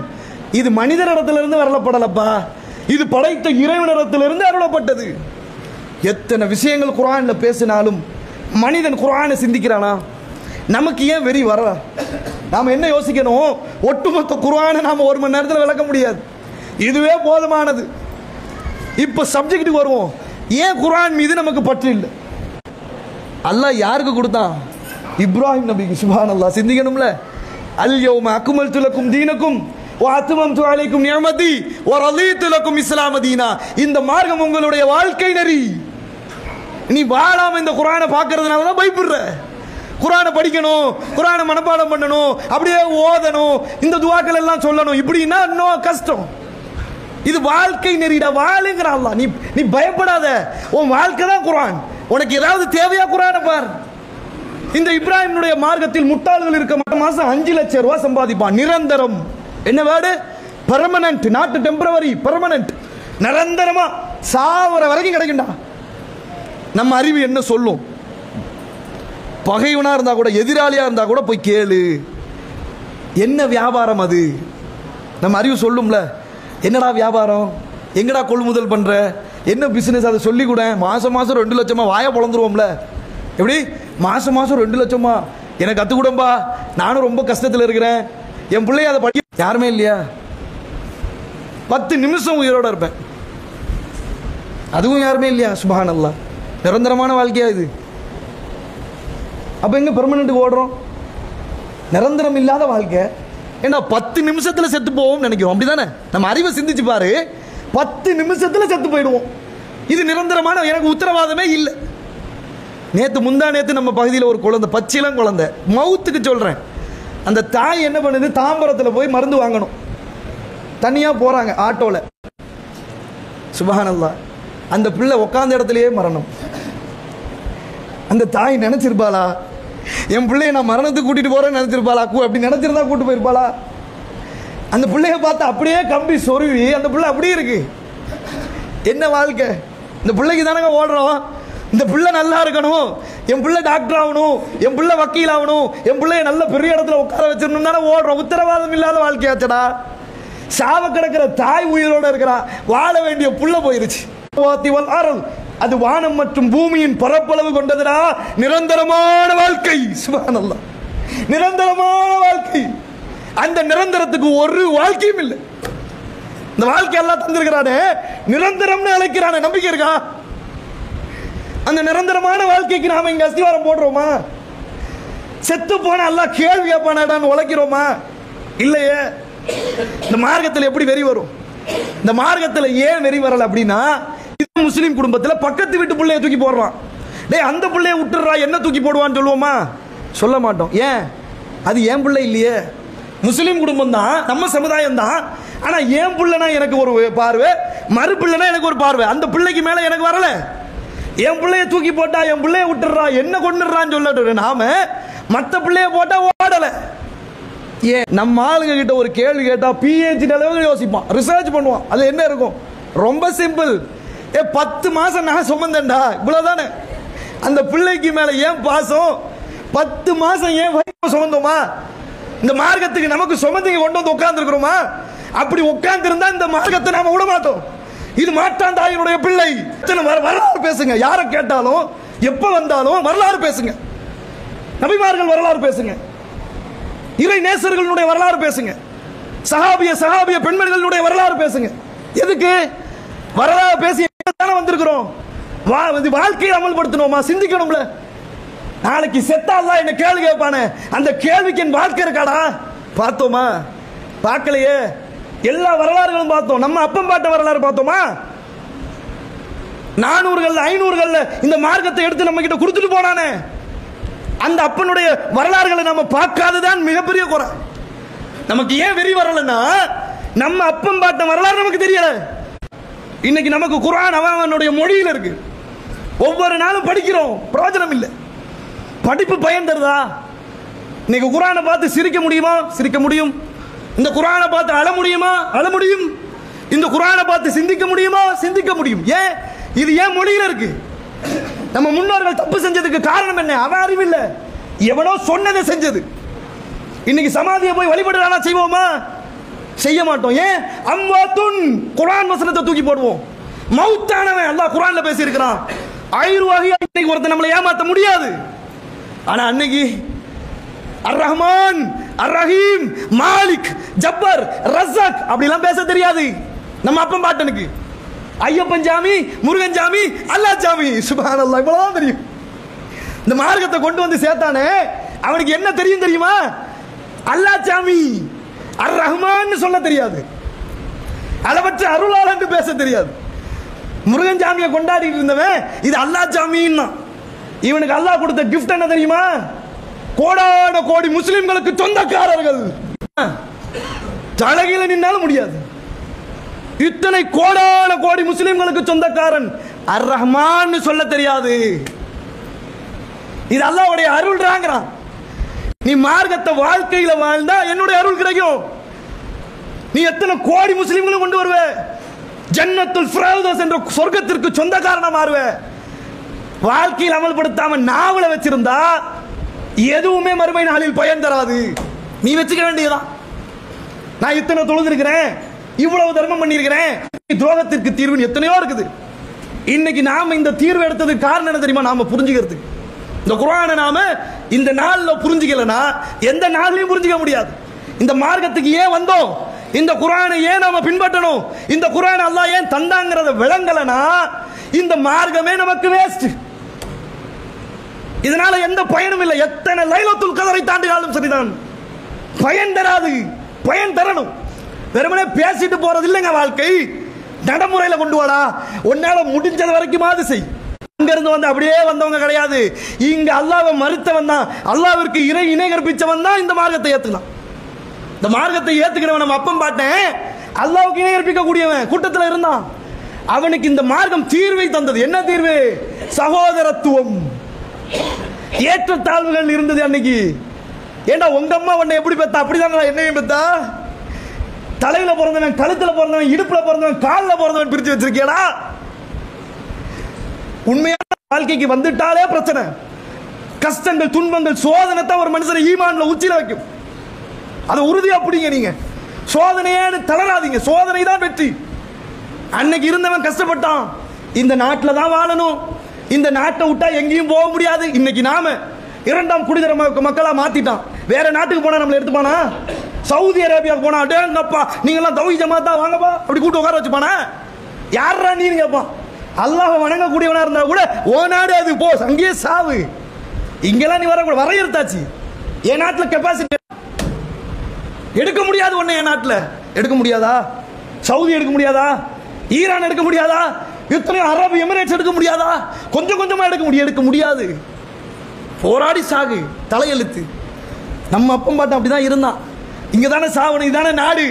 இது மனிதனிடத்திலிருந்து வரலப்படலப்பா, இது படைத்த இறைவனிடத்திலிருந்து அருளப்பட்டது. எத்தனை விஷயங்கள் குர்ஆன்ல பேசினாலும் மனிதன் குர்ஆனை சிந்திக்கிறானா? நமக்கு ஏன் வெறி வர? நாம என்ன யோசிக்கணும்? ஒட்டுமொத்த குர்ஆனை நாம 1 மணி நேரத்தில் விளக்க முடியாது, இதுவே போதுமானது. இப்ப சப்ஜெக்ட்டுக்கு வருவோம். ஏன் குர்ஆன் மீது நமக்கு பற்று இல்லை? அல்லாஹ் யாருக்கு கொடுத்தான்? இப்ராஹிம் நபிக்கு. சுப்ஹானல்லாஹ். சிந்திக்கணும்ல. அல் யௌம அக்மல்து லக்கும் தீனக்கும் வ அத்மம்து அலைக்கும் நிஅமதி வ ரலீது லக்கும் இஸ்லாம தீனா. இந்த மார்க்கம் உங்களுடைய வாழ்க்கை நெறி. நீ வாழாம இந்த குர்ஆனை பார்க்கிறதுனால தான் பயப்படுற. குர்ஆனை படிக்கணும், குர்ஆனை மனப்பாடம் பண்ணணும், அப்படியே ஓதணும், இந்த துஆக்கள் எல்லாம் சொல்லணும். இப்படின்னா இன்னும் கஷ்டம். இது வாழ்க்கை நெறிடா, வாழுங்கிற அல்லாஹ். நீ பயப்படாத, உன் வாழ்க்கை தான் குர்ஆன். உனக்கு ஏதாவது தேவையா குர்ஆனை பார். இந்த இப்ராஹிமுடைய மார்க்கத்தில் முட்டாள்கள் இருக்க மாட்டோம். மாசம் 5 லட்சம் ரூபாய் சம்பாதிப்பான். நிரந்தரம். என்ன word? Permanent, not temporary, permanent. நிரந்தரமா சாவர வரைக்கும் கிடைக்கும்டா. நம்ம அறிவு என்ன சொல்லும்? பகைவனா இருந்தா கூட, எதிராளியா இருந்தா கூட போய் கேளு, என்ன வியாபாரம் அது? நம்ம அறிவு சொல்லும்ல. என்னடா வியாபாரம், எங்கடா கொள்முதல் பண்ற, என்ன பிசினஸ், அதை சொல்லி கூட. மாசம் 2 லட்சமா வாய பொழந்துருவோம்ல. எப்படி? மாசம் 2 லட்சமா எனக்கு கத்துக்கூடம்பா, நானும் ரொம்ப கஷ்டத்தில் இருக்கிறேன், என் பிள்ளைய அதை படிக்க யாருமே இல்லையா? 10 நிமிஷம் உயிரோட இருப்பேன், அதுவும் யாருமே இல்லையா? சுப்ஹானல்லாஹ். நிரந்தரமான வாழ்க்கையா இது? அப்ப எங்க பெர்மனன்ட் ஓடுறோம்? நிரந்தரம் இல்லாத வாழ்க்கை. ஏன்னா 10 நிமிஷத்துல செத்து போவோம் நினைக்கிறோம், அப்படிதானே? நம்ம அறிவை சிந்திச்சு பாரு, 10 நிமிஷத்துல செத்து போயிடுவோம். இது நிரந்தரமான எனக்கு உத்தரவாதமே இல்லை. முந்தா நேத்து நம்ம பகுதியில் ஒரு குழந்தை, பச்சிலம் குழந்தை, மவுத்துக்கு சொல்றேன். அந்த தாய் என்ன பண்ணுது? தாம்பரத்தில் போய் மருந்து வாங்கணும், தனியா போறாங்க ஆட்டோல. சுப்ஹானல்லாஹ். அந்த பிள்ளை உட்கார்ந்த இடத்துலயே மரணம். அந்த தாய் நினைச்சிருப்பாளா என் பிள்ளைய நான் மரணத்துக்கு கூட்டிட்டு போறேன்னு நினைச்சிருப்பாளா? அப்படி நினைச்சிருந்தா கூட்டு போயிருப்பாளா? அந்த பிள்ளைய பார்த்து அப்படியே கம்பி சொருவி அந்த பிள்ளை அப்படியே இருக்கு. என்ன வாழ்க்கை? இந்த பிள்ளைக்கு தானங்க ஓடுறோம். இந்த பிள்ளை நல்லா இருக்கணும், என் பிள்ளை டாக்டர் ஆகணும், என் பிள்ளை வக்கீல் ஆகணும், என் பிள்ளைய நல்ல பெரிய இடத்துல உட்கார வச்சிடணும் தானே ஓடுறோம். உத்தரவாதம் இல்லாத வாழ்க்கையாச்சடா. சாவ கிடக்கிற தாய் உயிரோட இருக்கிறா, வாழ வேண்டிய புள்ள போயிருச்சு. அது வானம் மற்றும் பூமியின் பரப்பளவு கொண்டதுடா. நிரந்தரமான வாழ்க்கை. சுப்ஹானல்லாஹ், நிரந்தரமான வாழ்க்கை. அந்த நிரந்தரத்துக்கு ஒரு வாழ்க்கையும் இல்லை. இந்த வாழ்க்கை எல்லாம் தந்திருக்கிறானே, நிரந்தரம்னு அழைக்கிறானே, நம்பிக்கை இருக்கா? அந்த நிரந்தரமான வாழ்க்கைக்கு நாம இங்க அஸ்திவாரம் போடுறோமா? செத்து போன எல்லாம் கேள்வி கேட்பானாடான்னு உழைக்கிறோமா? இல்லையே. இந்த மார்க்கத்தில் எப்படி வெறி வரும்? இந்த மார்க்கத்தில் ஏன் வெறி வரல அப்படின்னா, முஸ்லீம் குடும்பத்தில் பக்கத்து வீட்டு பிள்ளைய தூக்கி போடுறான். டேய் அந்த பிள்ளைய விட்டுறா, என்ன தூக்கி போடுவான்னு சொல்லுவோமா? சொல்ல மாட்டோம். ஏன்? அது என் பிள்ளை இல்லையே. முஸ்லீம் குடும்பம் தான், நம்ம சமுதாயம் தான். ஆனா என் பிள்ளைனா எனக்கு ஒரு பார்வை, மறு பிள்ளைனா எனக்கு ஒரு பார்வை. அந்த பிள்ளைக்கு மேல எனக்கு வரல. என் பிள்ளைய தூக்கி போட்டா என் பிள்ளைய விட்டுறா, என்ன கொண்டுறான்னு சொல்லட்டு நாம மற்ற பிள்ளைய போட்டா ஓடல. ஏன்? நம்ம ஆளுங்க கிட்ட ஒரு கேள்வி கேட்டா PhD அளவுக்கு யோசிப்பான், ரிசர்ச் பண்ணுவான். அது என்ன இருக்கும்? ரொம்ப சிம்பிள். 10 மாசம் நான் சுமந்தேன்டா, இவ்வளவுதானே. அந்த பிள்ளைக்கு மேல ஏன் பாசம்? 10 மாசம் ஏன் சுமந்தோமா? இந்த மார்க்கத்துக்கு நமக்கு சுமந்திங்க கொண்டு வந்து உட்கார்ந்து இருக்கிறோமா? அப்படி உட்கார்ந்து இருந்தா இந்த மார்க்கத்தை நாம விட மாட்டோம். இது மாட்டான் தாயினுடைய பிள்ளை. வரலாறு பேசுங்க, யாரை கேட்டாலும் எப்ப வந்தாலும் வரலாறு பேசுங்க. நபிமார்கள் வரலாறு பேசுங்க, இறை நேசர்களுடைய வரலாறு பேசுங்க, சஹாபிய பெண்மணிகளுடைய வரலாறு பேசுங்க. எதுக்கு வரலாறு பேசி தானே வந்திருக்கிறோம்? வாழ்க்கையை அமல்படுத்தணுமா? சிந்திக்கணும்ல. நாளைக்கு செத்தாதான் என்ன கேள்வி கேட்பானே, அந்த கேள்விக்கு என் வாழ்க்கை இருக்காடா? பார்த்தோமா? பார்க்கலையே. எல்லா வரலாறுகளும் பார்த்தோம். நம்ம அப்பம் பாட்ட வரலாறு பார்த்தோமா? 400 500 இந்த மார்க்கத்தை எடுத்து நம்ம கிட்ட கொடுத்துட்டு போனானே, அந்த அப்பனுடைய வரலாறுகளை நம்ம பார்க்காததான் மிகப்பெரிய குறை. நமக்கு ஏன் வெறி வரலன்னா, நம்ம அப்பம் பாட்ட வரலாறு நமக்கு தெரியல. இன்னைக்கு நமக்கு குர்ஆன் அவனுடைய மொழியில் இருக்கு. ஒவ்வொரு நாளும் படிக்கிறோம், பிரயோஜனம் இல்லை. படிப்பு பயன் தருதா? இன்னைக்கு குர்ஆனை பார்த்து சிரிக்க முடியுமா? சிரிக்க முடியும். இந்த குர்ஆனை பார்த்து அழ முடியுமா? அழ முடியும். இந்த குர்ஆனை பார்த்து சிந்திக்க முடியுமா? சிந்திக்க முடியும். ஏன்? இது ஏன் மொழியில இருக்கு? நம்ம முன்னோர்கள் தப்பு செஞ்சதுக்கு காரணம் என்ன? அவன் அறிவில்லை, எவனோ சொன்னதை செஞ்சது. இன்னைக்கு சமாதியை போய் வழிபடுறானா? செய்வோமா? செய்ய மாட்டோம். ஏன்? அம்வாத்துன், குர்ஆன் வசனத்தை தூக்கி போடுவோம். மௌத்தானவன் அல்லாஹ் குர்ஆன்ல பேசி இருக்கிறான். 1000 வகையா இன்னைக்கு ஒருத்தன் நம்மளை ஏமாத்த முடியாது. ஆனா அன்னைக்கு அர் ரஹ்மான், அர் ரஹீம், மாலிக், ஜப்பர், ரஸாக் அப்படிலாம் பேச தெரியாது நம்ம அப்பன் பாட்டனுக்கு. ஐயப்பன் சாமி, முருகன் சாமி, அல்லாஹ் சாமி, சுப்ஹானல்லாஹ், இவ்வளவுதான் தெரியும். இந்த மார்க்கத்தை கொண்டு வந்து சேர்த்தானே, அவனுக்கு என்ன தெரியும் தெரியுமா? அல்லாஹ் சாமி, அர் ரஹ்மான் சொல்ல தெரியாது, அளவற்ற அருளாளன் பேச தெரியாது. முருகன் சாமியை கொண்டாடிட்டு இருந்தவன் இது அல்லாஹ் சாமின்னா, இவனுக்கு அல்லாஹ் கொடுத்த கிஃப்ட் என்ன தெரியுமா? கோடான கோடி முஸ்லிம்களுக்கு சொந்தக்காரர்கள். தலகில நின்னாலும் முடியாது. இத்தனை கோடான கோடி முஸ்லிம்களுக்கு சொந்தக்காரன் அர் ரஹ்மான் சொல்ல தெரியாது. இது அல்லாஹ்வுடைய அருள்றாங்கறான். நீ மார்க்கத்தை வாழ்க்கையில வாழ்ந்தா என்னுடைய அருள் கிடைக்கும். நீ எத்தனை கோடி முஸ்லிம்களை கொண்டு வருவ, ஜன்னத்துல் ஃபிரௌதஸ் என்ற சொர்க்கத்திற்கு சொந்தக்காரனா மாறுவ. வாழ்க்கையில் அமல்படுத்தாம நாவல வச்சிருந்தா எதுவுமே மறுமை நாளில் பயன் தராது. நீ வச்சுக்க வேண்டியதான். நான் இத்தனை தொழுதிருக்கிறேன், இவ்வளவு தர்மம் பண்ணியிருக்கிறேன், துரோகத்திற்கு தீர்வு எத்தனையோ இருக்குது. இன்னைக்கு நாம இந்த தீர்வு எடுத்ததுக்கு காரணம் என்ன தெரியுமா? நாம புரிஞ்சுக்கிறதுக்கு. இந்த குர்ஆனை நாம இந்த நாள்ல புரிஞ்சுக்கலனா எந்த நாள்லயும் புரிஞ்சுக்க முடியாது. இந்த மார்க்கத்துக்கு ஏன் வந்தோம், இந்த குர்ஆனை ஏன் நாம பின்பற்றணும், இந்த குர்ஆனை அல்லாஹ் ஏன் தந்தாங்கறத விளங்கலனா இந்த மார்க்கமே நமக்கு வேஸ்ட். இதனால எந்த பயனும் இல்லை. எத்தனை லைலத்துல் கதரை தாண்டினாலும் சரிதான், பயன் தராது. பயன் தரணும். வெறுமனே பேசிட்டு போறது இல்லைங்க வாழ்க்கை. நடைமுறையில கொண்டு வாடா. உன்னால முடிஞ்சது வரைக்குமாவது செய். அங்க இருந்து வந்து அப்படியே வந்தவங்க கிடையாது. இங்க அல்லாஹ்வை மறுத்தவன் தான், அல்லாஹ்விற்கு இணை கற்பிச்சவன் தான் இந்த மார்க்கத்தை ஏத்துக்கலாம். இந்த மார்க்கத்தை ஏத்துக்கிறவன் நம்ம அப்பம் பாட்டேன் அல்லாஹ்வுக்கு இணை கற்பிக்க கூடியவன் கூட்டத்தில் இருந்தான். அவனுக்கு இந்த மார்க்கம் தீர்வை தந்தது. என்ன தீர்வு? சகோதரத்துவம். ஏற்றத்தாழ்வுகள் இருந்தது அன்னைக்கு. ஏண்டா உங்க அம்மா உன்னை எப்படி பெத்தா அப்படிதான் என்னையும் பெத்தா? தலையில பிறந்தவன், கழுத்துல பிறந்தவன், இடுப்புல பிறந்தவன், காலில் பிறந்தவன் பிரிச்சு வச்சிருக்கியடா. உண்மையான வாழ்க்கைக்கு வந்துட்டாலே பிரச்சனை. கஷ்டங்கள், துன்பங்கள், சோதனை தான் ஒரு மனுஷனை ஈமான்ல உச்சில வைக்கும். அதை உறுதியா பிடிங்க. நீங்க சோதனையே தளராதீங்க. சோதனை தான் வெற்றி. அன்னைக்கு இருந்தவன் கஷ்டப்பட்டான். இந்த நாட்டில் தான் வாழணும், இந்த நாட்டை விட்டா எங்கேயும் போக முடியாது. இன்னைக்கு நாம இரண்டாம் குடிதர மக்களா மாத்திட்டான். வேற நாட்டுக்கு போனா நம்மள எடுத்துப்பானா? சவுதி அரேபியாவுக்கு போனா அடேங்கப்பா நீங்க எல்லாம் தௌஹீத் ஜமாத்தா வாங்கப்பா அப்படி கூட்டு உட்கார வச்சுப்பானா? யாரா நீங்க கேட்பான். அல்லாஹ் வணங்கக்கூடியவனா இருந்தா கூட ஓ நாடு அது போ, அங்கேயே சாவு. இங்கெல்லாம் நீ வரக்கூட வரையறுத்தாச்சு. என் நாட்டில் கெப்பாசிட்டி எடுக்க முடியாது. ஒன்னு என் நாட்டில் எடுக்க முடியாதா? சவுதி எடுக்க முடியாதா? ஈரான் எடுக்க முடியாதா? இத்தனை அரபு எமிரேட்ஸ் எடுக்க முடியாதா? கொஞ்சம் கொஞ்சமா எடுக்க முடியாது. போராடி சாகு, தலையெழுத்து. நம்ம அப்பம் பாட்டம் அப்படிதான் இருந்தான். இங்க தானே சாவணும், இதானே நாடு.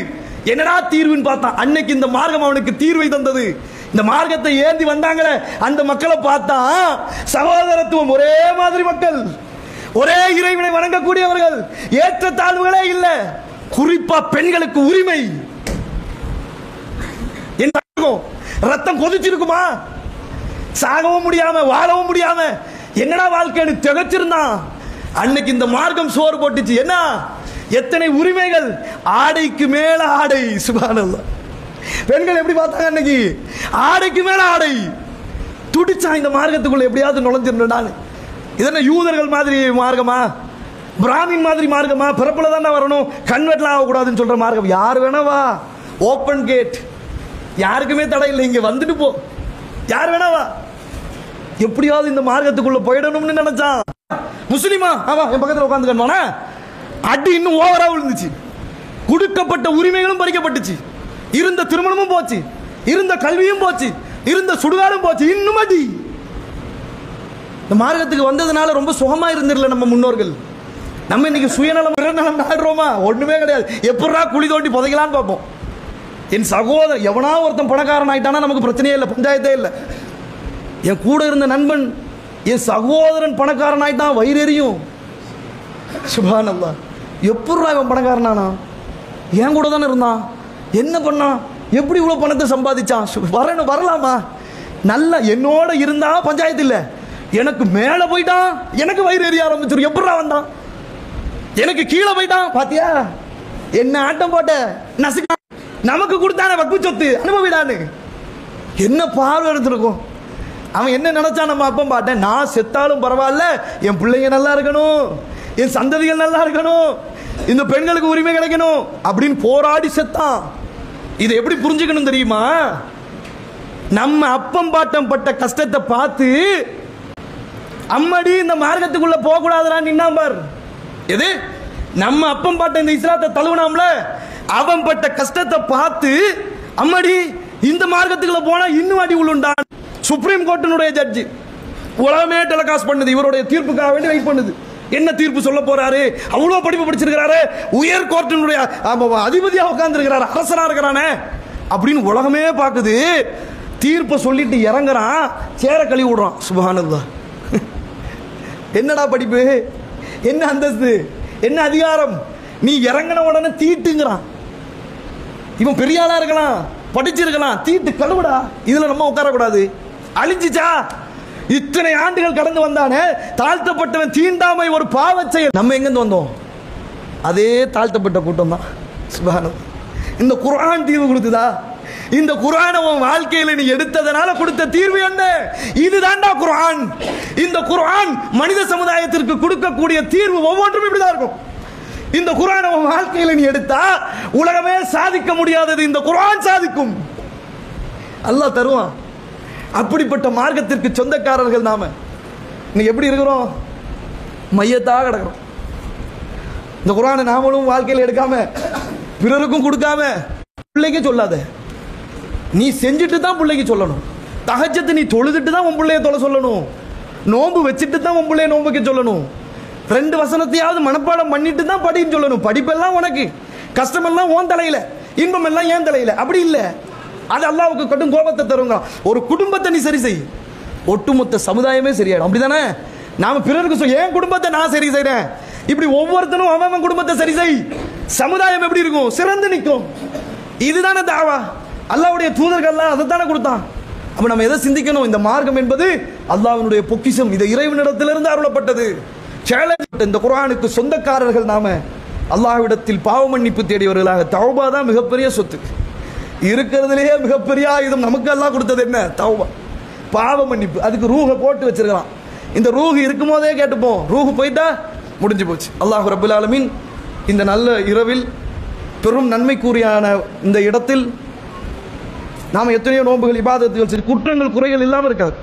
என்னடா தீர்வுன்னு பார்த்தான். அன்னைக்கு இந்த மார்க்கம் அவனுக்கு தீர்வை தந்தது. இந்த மார்க்கத்தை ஏந்தி வந்தாங்களே அந்த மக்களை பார்த்தா சகோதரத்துவம், ஒரே மாதிரி மக்கள், ஒரே இறைவனை வணங்கக்கூடியவர்கள், ஏற்றத்தாழ்வுகளே இல்ல. குறிப்பா பெண்களுக்கு உரிமை. ரத்தம் கொதிச்சிருக்குமா? சாகவும் முடியாம வாழவும் முடியாம என்னடா வாழ்க்கை திகச்சிருந்தான். அன்னைக்கு இந்த மார்க்கம் சோறு போட்டுச்சு. என்ன எத்தனை உரிமைகள், ஆடைக்கு மேல ஆடை. சுப்ஹானல்லாஹ். பெண்கள் எப்படி பார்த்தாங்க அன்னைக்கு? ஆடைக்கு மேல ஆடை. துடிச்சா இந்த மார்க்கத்துக்குள்ள எப்படியாவது நுழைஞ்சிருந்தாங்க. இதென்ன யூதர்கள் மாதிரி மார்க்கமா? பிராமின் மாதிரி மார்க்கமா? பிறப்புல தானே வரணும், கன்வெர்ட்லாம் ஆகக்கூடாதுன்னு சொல்ற மார்க்கம். யார் வேணாவா, ஓப்பன் கேட், யாருக்குமே தடை இல்லை, இங்க வந்துட்டு போ, யார் வேணாவா. எப்படியாவது இந்த மார்க்கத்துக்குள்ள போயிடணும்னு நினைச்சான். முஸ்லிமா ஆமா என் பக்கத்தில் உட்காந்துக்கணும். அடி இன்னும் ஓவரா விழுந்துச்சு. கொடுக்கப்பட்ட உரிமைகளும் பறிக்கப்பட்டுச்சு. இருந்த திருமணமும் போச்சு, இருந்த கல்வியும் போச்சு, இருந்த சுடுகாடும் போச்சு. இன்னும் அடி. இந்த மார்க்கத்துக்கு வந்ததுனால ரொம்ப சுகமா இருந்திரல நம்ம முன்னோர்கள். நம்ம இன்னைக்கு சுயநலம் பிறநலம் நாடுறோமா? ஒண்ணுமே கிடையாது. எப்படா குழி தோண்டி புதைக்கலான்னு பார்ப்போம். என் சகோதரன் எவனா ஒருத்தன் பணக்காரன் ஆயிட்டானா நமக்கு பிரச்சனையே இல்லை, பஞ்சாயத்தே இல்லை. என் கூட இருந்த நண்பன், என் சகோதரன் பணக்காரன் ஆயிட்டான், வயிறெறியும். சுப்ஹானல்லாஹ். எப்படா இவன் பணக்காரனானா? என் கூட தானே இருந்தான், என்ன பண்ணான், எப்படி இவ்வளவு பணத்தை சம்பாதிச்சான்? வரணும், வரலாமா? நல்ல என்னோட இருந்தா பஞ்சாயத்து இல்லை, எனக்கு மேல போயிட்டான், எனக்கு வயிறு எறிய ஆரம்பிச்சிரு. எப்படா வந்தான்? எனக்கு கீழே போயிட்டான், பாத்தியா என்ன ஆட்டம் போட்ட நசுக்க. நமக்கு கொடுத்தான வக்கு சொத்து அனுபவிடான்னு என்ன பார்வை எடுத்திருக்கும். அவன் என்ன நினைச்சான்? நம்ம அப்பம் பாட்டேன், நான் செத்தாலும் பரவாயில்ல, என் பிள்ளைங்க நல்லா இருக்கணும், என் சந்ததிகள் நல்லா இருக்கணும், இந்த பெண்களுக்கு உரிமை கிடைக்கணும் அப்படின்னு போராடி செத்தான். இதை எப்படி புரிஞ்சுக்கணும் தெரியுமா? நம்ம அப்பம் பாட்டம் பட்ட கஷ்டத்தை பார்த்து அம்மடி இந்த மார்க்கத்துக்குள்ள போக கூடாதுடா நின்னாம்பார். எது நம்ம அப்பம் பாட்ட இந்த இஸ்லாத்தை தழுவினாம்ல, அவன் பட்ட கஷ்டத்தை பார்த்து அம்மடி இந்த மார்க்கத்துக்குள்ள போனா இன்னும் அடி உள்ளுண்டான். சுப்ரீம் கோர்ட்டினுடைய ஜட்ஜி உலகமே டெலிகாஸ்ட் பண்ணுது, இவருடைய தீர்ப்புக்காக வேண்டி வெயிட் பண்ணுது. என்ன தீர்ப்பு சொல்ல போறாரு? அவ்வளவு படிப்பு படிச்சிருக்கிறாரு, உயர் கோர்ட்டினுடைய அதிபதியா உட்கார்ந்து இருக்கிறாரு, அரசனா இருக்கிறானே அப்படின்னு உலகமே பார்க்குது. தீர்ப்பை சொல்லிட்டு இறங்குறான், சேர கழுவி விடுறான். சுப்ஹானல்லாஹ். என்னடா படிப்பு, என்ன அந்தஸ்து, என்ன அதிகாரம்? நீ இறங்கின உடனே தீட்டுங்கிறான். இவன் பெரிய ஆளா இருக்கலாம், படிச்சிருக்கலாம், தீட்டு கழுவுடா, இதுல நம்ம உட்காரக்கூடாது. அழிஞ்சிச்சா? இத்தனை ஆண்டுகள் கடந்து வந்தானே, தாழ்த்தப்பட்டவன் தீண்டாமை ஒரு பாவச் செயல். நம்ம எங்கிருந்து வந்தோம்? அதே தாழ்த்தப்பட்ட கூட்டம் தான். சுப்ஹானல்லாஹ். இந்த குர்ஆன் தீர்வு கொடுத்ததா? இந்த குர்ஆனை உன் வாழ்க்கையில நீ எடுத்ததனால கொடுத்த தீர்வு என்ன? இதுதான்டா குர்ஆன். இந்த குர்ஆன் மனித சமுதாயத்திற்கு கொடுக்கக்கூடிய தீர்வு ஒவ்வொன்றும் இப்படிதான் இருக்கும். இந்த குர்ஆனை உன் வாழ்க்கையில நீ எடுத்தா உலகமே சாதிக்க முடியாதது இந்த குர்ஆன் சாதிக்கும். அல்லாஹ் தருவான். அப்படிப்பட்ட மார்க்கத்திற்கு சொந்தக்காரர்கள் நாம. இன்னைக்கு எப்படி இருக்கிறோம்? மையத்தாக கிடக்கிறோம். இந்த குர்ஆனை நாமளும் வாழ்க்கையில் எடுக்காம பிறருக்கும் கொடுக்காம பிள்ளைக்கு சொல்லாத. நீ செஞ்சுட்டு தான் பிள்ளைக்கு சொல்லணும். தஹஜ்ஜத் நீ தொழுதுட்டு தான் உன் பிள்ளைய தொலை சொல்லணும். நோன்பு வச்சுட்டு தான் உன் பிள்ளைய நோன்புக்கு சொல்லணும். 2 வசனத்தையாவது மனப்பாடம் பண்ணிட்டு தான் படின்னு சொல்லணும். படிப்பெல்லாம் உனக்கு, கஷ்டமெல்லாம் உன் தலையில, இன்பம் எல்லாம் ஏன் தலையில. அப்படி இல்லை, அது அல்லாஹ்வுக்கு கடும் கோபத்தை தருங்க. ஒரு குடும்பத்தை நீ சரி செய், ஒட்டுமொத்த சமுதாயமே சரியாயிடும். அப்படிதானே? நாம பிறருக்கு என் குடும்பத்தை நான் சரி செய்றேன், இப்படி ஒவ்வொருத்தனும் அவன் குடும்பத்தை சரி செய், சமுதாயம் எப்படி இருக்கும்? சிறந்து நிற்கும். இதுதானே தாவா. அல்லாஹ்வுடைய தூதர்கள்லாம் அதைத்தானே கொடுத்தான். அப்ப நம்ம எதை சிந்திக்கணும்? இந்த மார்க்கம் என்பது அல்லாஹ்வினுடைய பொக்கிஷம், இது இறைவனிடத்திலிருந்து அருளப்பட்டது. சேலஞ்ச். இந்த குர்ஆனுக்கு சொந்தக்காரர்கள் நாம அல்லாஹ்விடத்தில் பாவ மன்னிப்பு தேடியவர்களாக. தௌபா தான் மிகப்பெரிய சொத்து, இருக்கிறதுலேயே மிகப்பெரிய ஆயுதம். நமக்கு அல்லாஹ் கொடுத்தது என்ன? தௌபா, பாவ மன்னிப்பு. அதுக்கு ரூஹை போட்டு வச்சிருக்கலாம். இந்த ரூஹ் இருக்கும் போதே கேட்டுப்போம், ரூஹ் போயிட்டா முடிஞ்சு போச்சு. அல்லாஹ் ரப்பல் ஆலமீன் இந்த நல்ல இரவில் பெரும் நன்மைக்குரியான இந்த இடத்தில் நாம் எத்தனையோ நோன்புகள், இபாதத்துகள், குற்றங்கள், குறைகள் இல்லாமல் இருக்காது.